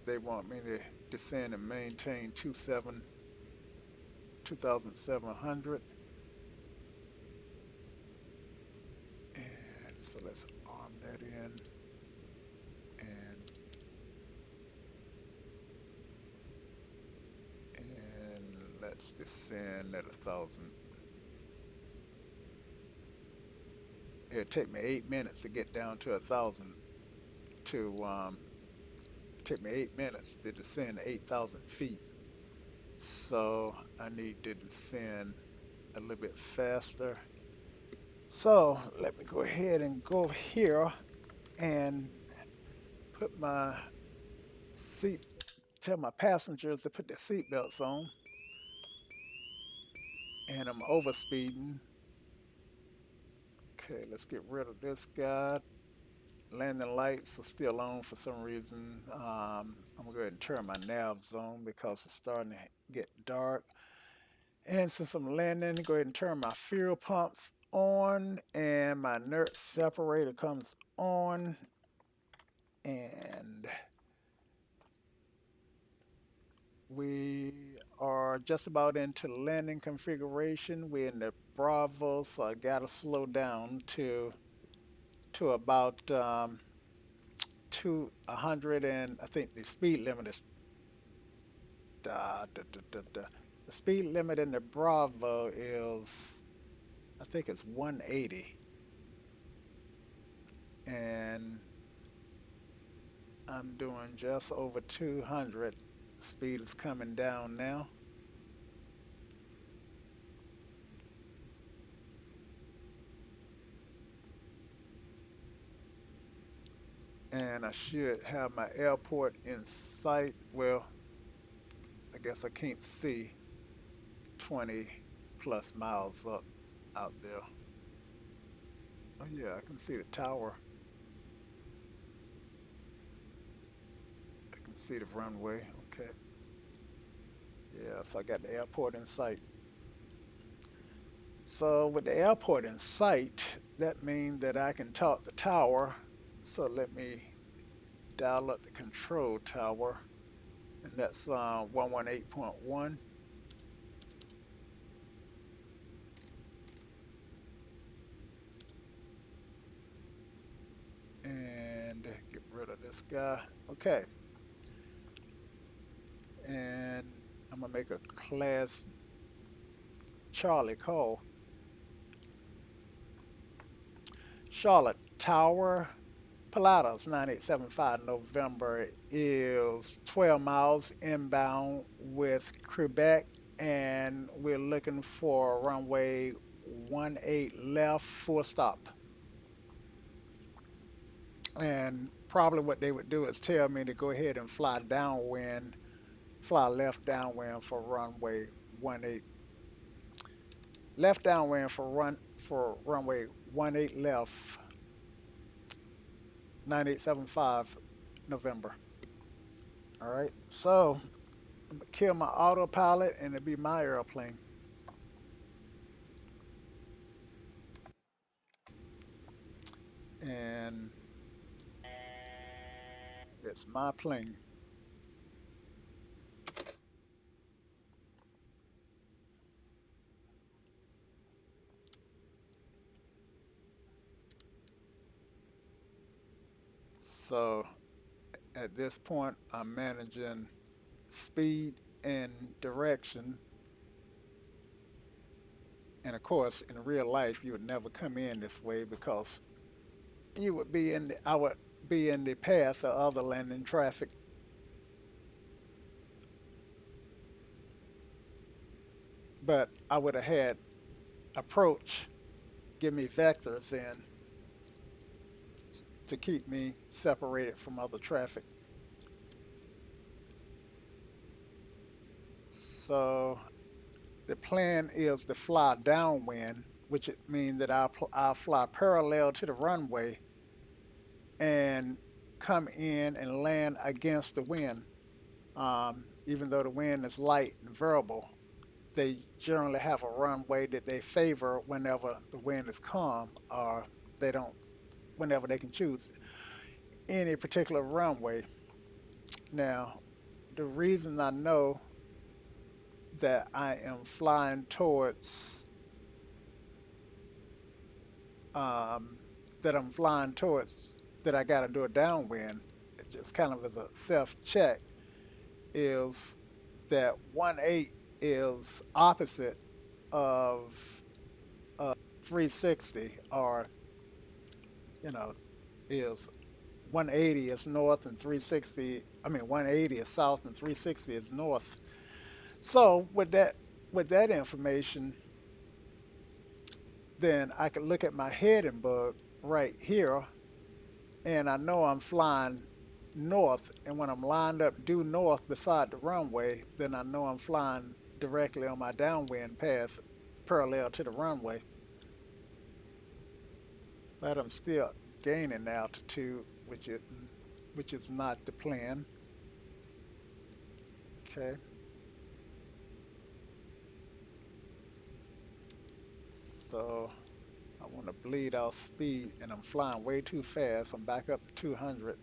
S1: they want me to descend and maintain 2,700. And so let's arm that in. And let's descend at 1,000. It'll take me 8 minutes to get down to 1,000. Take me 8 minutes to descend 8,000 feet. So I need to descend a little bit faster. So let me go ahead and go here and put my seat, tell my passengers to put their seatbelts on. And I'm overspeeding. Okay, let's get rid of this guy. Landing lights are still on for some reason. I'm gonna go ahead and turn my nav zone because it's starting to get dark. And since I'm landing, go ahead and turn my fuel pumps on, and my inert separator comes on, and we are just about into landing configuration. We're in the Bravo, so I gotta slow down to about 200, and I think the speed limit is the speed limit in the Bravo is, I think it's 180, and I'm doing just over 200. Speed is coming down now. And I should have my airport in sight. Well, I guess I can't see 20 plus miles up out there. Oh yeah, I can see the tower. I can see the runway. Okay. Yeah, so I got the airport in sight. So with the airport in sight, that means that I can talk the tower. So let me dial up the control tower, and that's 118.1. And get rid of this guy. Okay, and I'm gonna make a class Charlie call. Charlotte Tower, Pilatus 9875 November is 12 miles inbound with Quebec, and we're looking for runway 18 left, full stop. And probably what they would do is tell me to go ahead and fly downwind, fly left downwind for runway 18, left downwind for runway 18 left, 9875 November. All right, so I'm gonna kill my autopilot and it'll be my airplane. And it's my plane. So at this point, I'm managing speed and direction. And of course, in real life, you would never come in this way because I would be in the path of other landing traffic. But I would have had approach, give me vectors in to keep me separated from other traffic. So the plan is to fly downwind, which means that I'll fly parallel to the runway and come in and land against the wind. Even though the wind is light and variable, they generally have a runway that they favor whenever the wind is calm, or they don't, whenever they can choose any particular runway. Now, the reason I know that I am flying towards um, that I'm flying towards that I got to do a downwind, just kind of as a self check, is that 18 is opposite of 360, or you know, is 180 is north and 360. I mean, 180 is south and 360 is north. So with that information, then I can look at my heading bug right here, and I know I'm flying north. And when I'm lined up due north beside the runway, then I know I'm flying directly on my downwind path, parallel to the runway. But I'm still gaining altitude, which is not the plan. Okay, so I want to bleed out speed, and I'm flying way too fast. I'm back up to 200.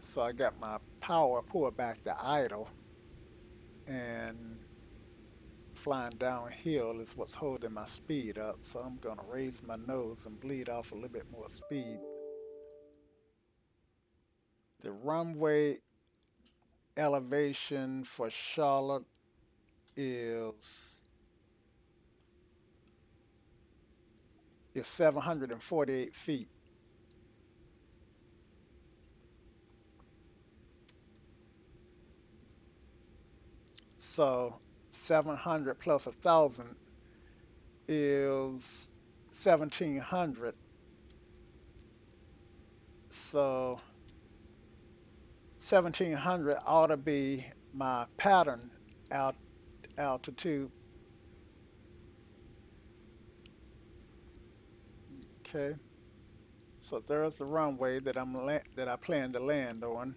S1: So I got my power pulled back to idle, and flying downhill is what's holding my speed up. So I'm going to raise my nose and bleed off a little bit more speed. The runway elevation for Charlotte is is 748 feet. So 700 plus 1,000 is 1,700. So 1,700 ought to be my pattern alt altitude. Okay. So there's the runway that that I plan to land on,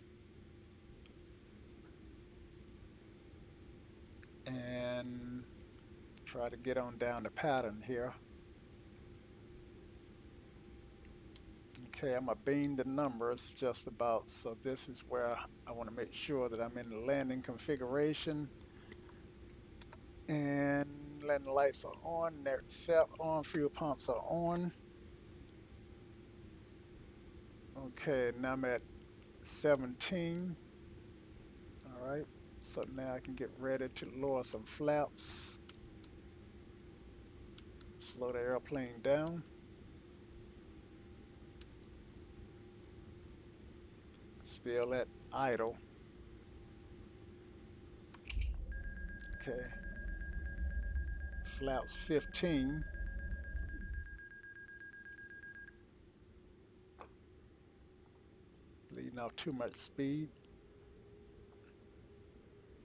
S1: and try to get on down the pattern here. Okay, I'm gonna beam the numbers just about. So this is where I want to make sure that I'm in the landing configuration, and landing lights are on. They're set on. Fuel pumps are on. Okay, now I'm at 17. All right. So now I can get ready to lower some flaps. Slow the airplane down. Still at idle. Okay. Flaps 15. Leading off too much speed.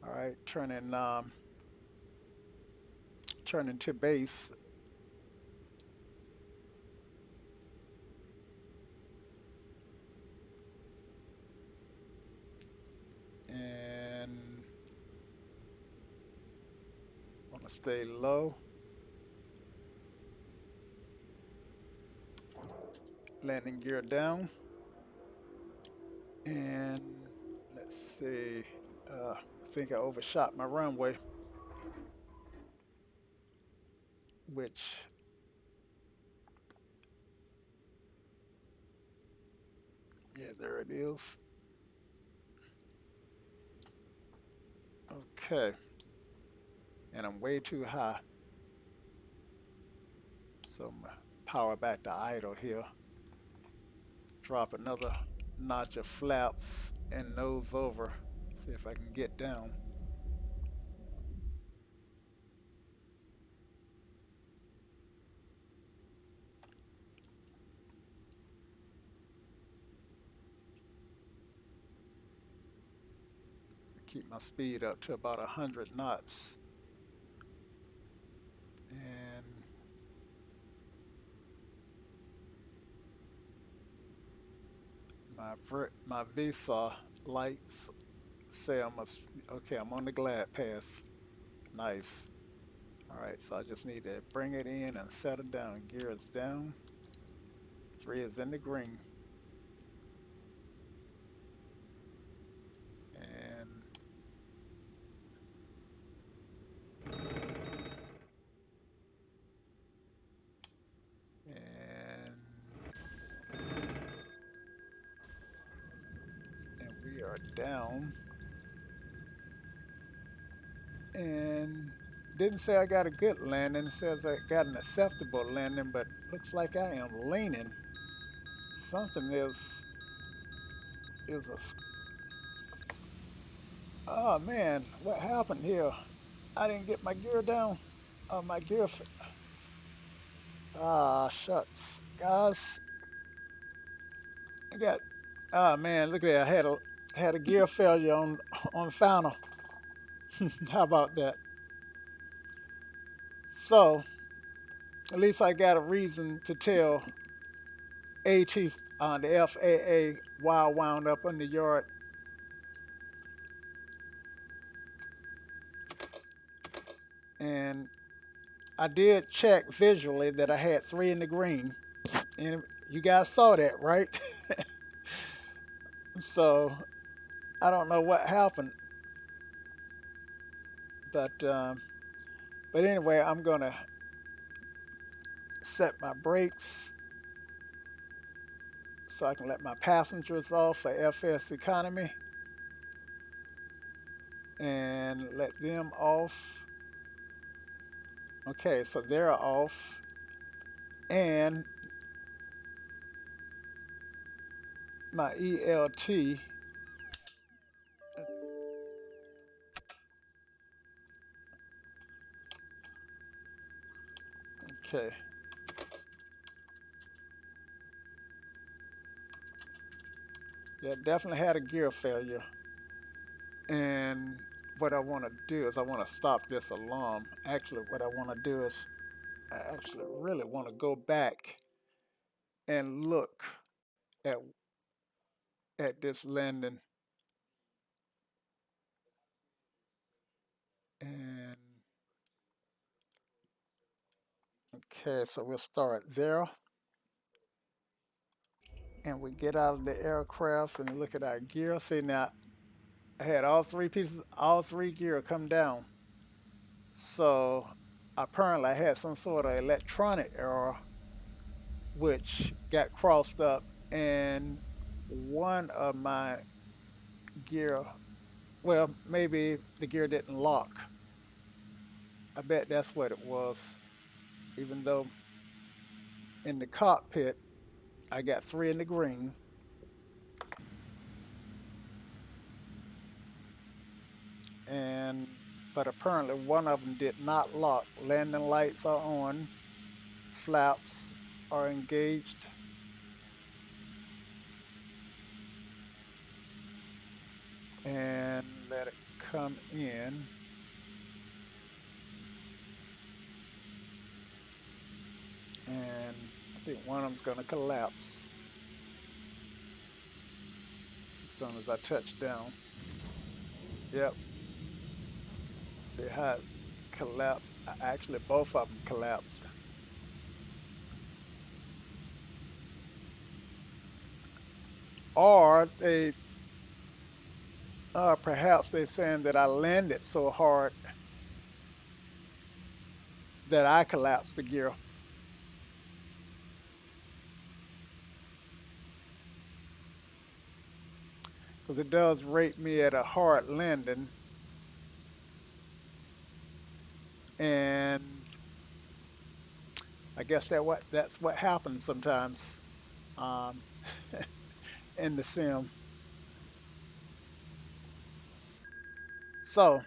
S1: All right, turning to base. And want to stay low. Landing gear down. And let's see. I think I overshot my runway, which yeah, there it is. Okay. And I'm way too high. So I'm gonna power back to idle here. Drop another notch of flaps and nose over. See if I can get down. Keep my speed up to about 100 knots. And my VISA lights say okay, I'm on the glide path. Nice. All right, so I just need to bring it in and settle down. Gear is down. 3 is in the green. And and we are down. And didn't say I got a good landing. It says I got an acceptable landing, but looks like I am leaning. Something is a. Oh man, what happened here? I didn't get my gear down. My gear. Ah, shucks, guys. I got. Ah man, look at that. I had a gear failure on final. How about that? So at least I got a reason to tell AT the FAA why I wound up in the yard. And I did check visually that I had 3 in the green, and you guys saw that, right? So I don't know what happened, but um, but anyway, I'm gonna set my brakes so I can let my passengers off for FSEconomy and let them off. Okay, so they're off, and my ELT Okay. Yeah, definitely had a gear failure. And what I want to do is I want to stop this alarm. Actually, what I want to do is I actually really want to go back and look at this landing. And okay, so we'll start there. And we get out of the aircraft and look at our gear. See now, I had all three pieces, all three gear come down. So apparently I had some sort of electronic error which got crossed up, and one of my gear, well, maybe the gear didn't lock. I bet that's what it was. Even though in the cockpit I got three in the green, and but apparently one of them did not lock. Landing lights are on, flaps are engaged, and let it come in. And I think one of them's going to collapse as soon as I touch down. Yep. See how it collapsed? Actually, both of them collapsed. Or perhaps they're saying that I landed so hard that I collapsed the gear. Because it does rate me at a hard landing. And I guess that's what happens sometimes um, in the sim. So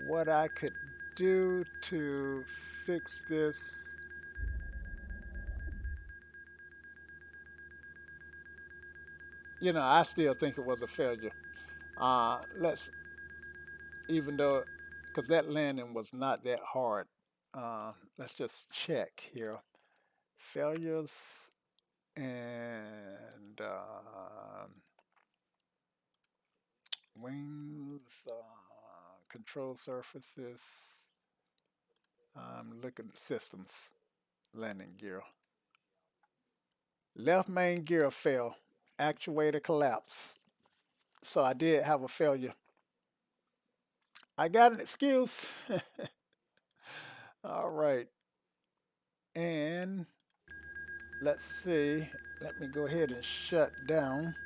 S1: what I could do to fix this, I still think it was a failure. Let's even though because that landing was not that hard. Let's just check here. Failures and wings, control surfaces. I'm looking at systems, landing gear. Left main gear fail, actuator collapse. So I did have a failure. I got an excuse. All right. And let's see. Let me go ahead and shut down.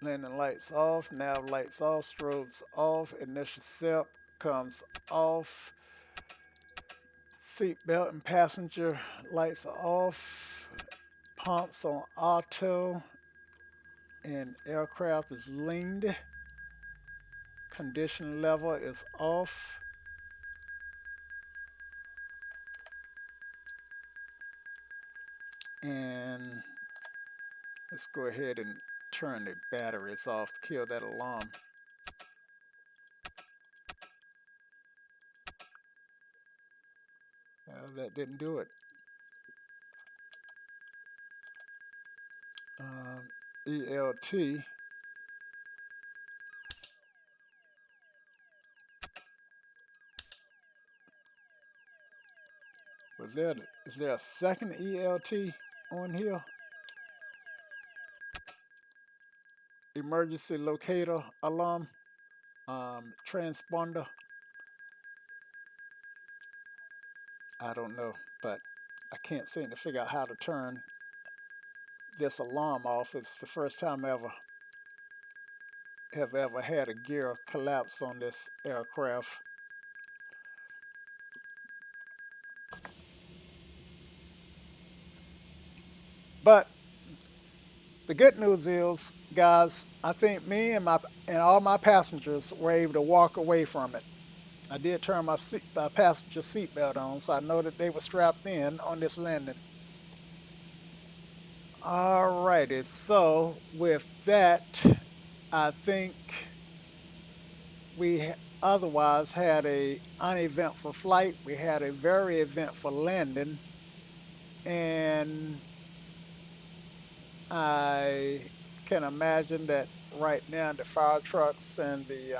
S1: Landing lights off, nav lights off, strobes off, initial SEP comes off, seat belt and passenger lights off, pumps on auto, and aircraft is leaned, condition level is off, and let's go ahead and turn the batteries off to kill that alarm. That didn't do it. ELT. Is there a second ELT on here? Emergency locator alarm, transponder. I don't know, but I can't seem to figure out how to turn this alarm off. It's the first time I have ever had a gear collapse on this aircraft. But the good news is guys, I think me and all my passengers were able to walk away from it. I did turn my passenger seatbelt on, so I know that they were strapped in on this landing. All righty. So with that, I think otherwise had a uneventful flight. We had a very eventful landing, and I can imagine that right now the fire trucks and the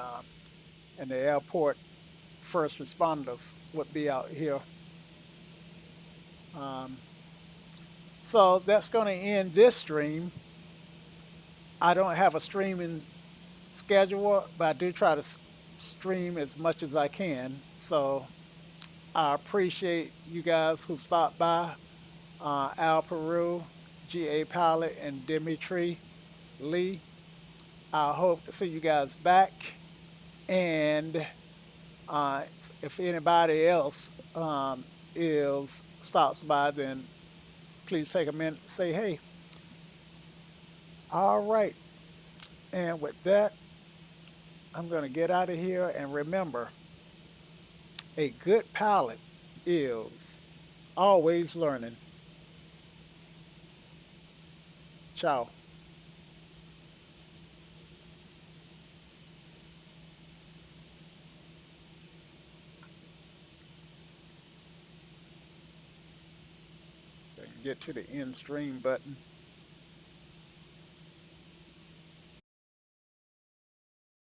S1: airport first responders would be out here. Um, so that's going to end this stream. I don't have a streaming schedule, but I do try to stream as much as I can. So I appreciate you guys who stopped by. Al Peru, G.A. Pilot, and Dimitri Lee. I hope to see you guys back. And uh, if anybody else is stops by, then please take a minute to say hey. All right. And with that, I'm going to get out of here. And remember, a good pilot is always learning. Ciao. Get to the end stream button.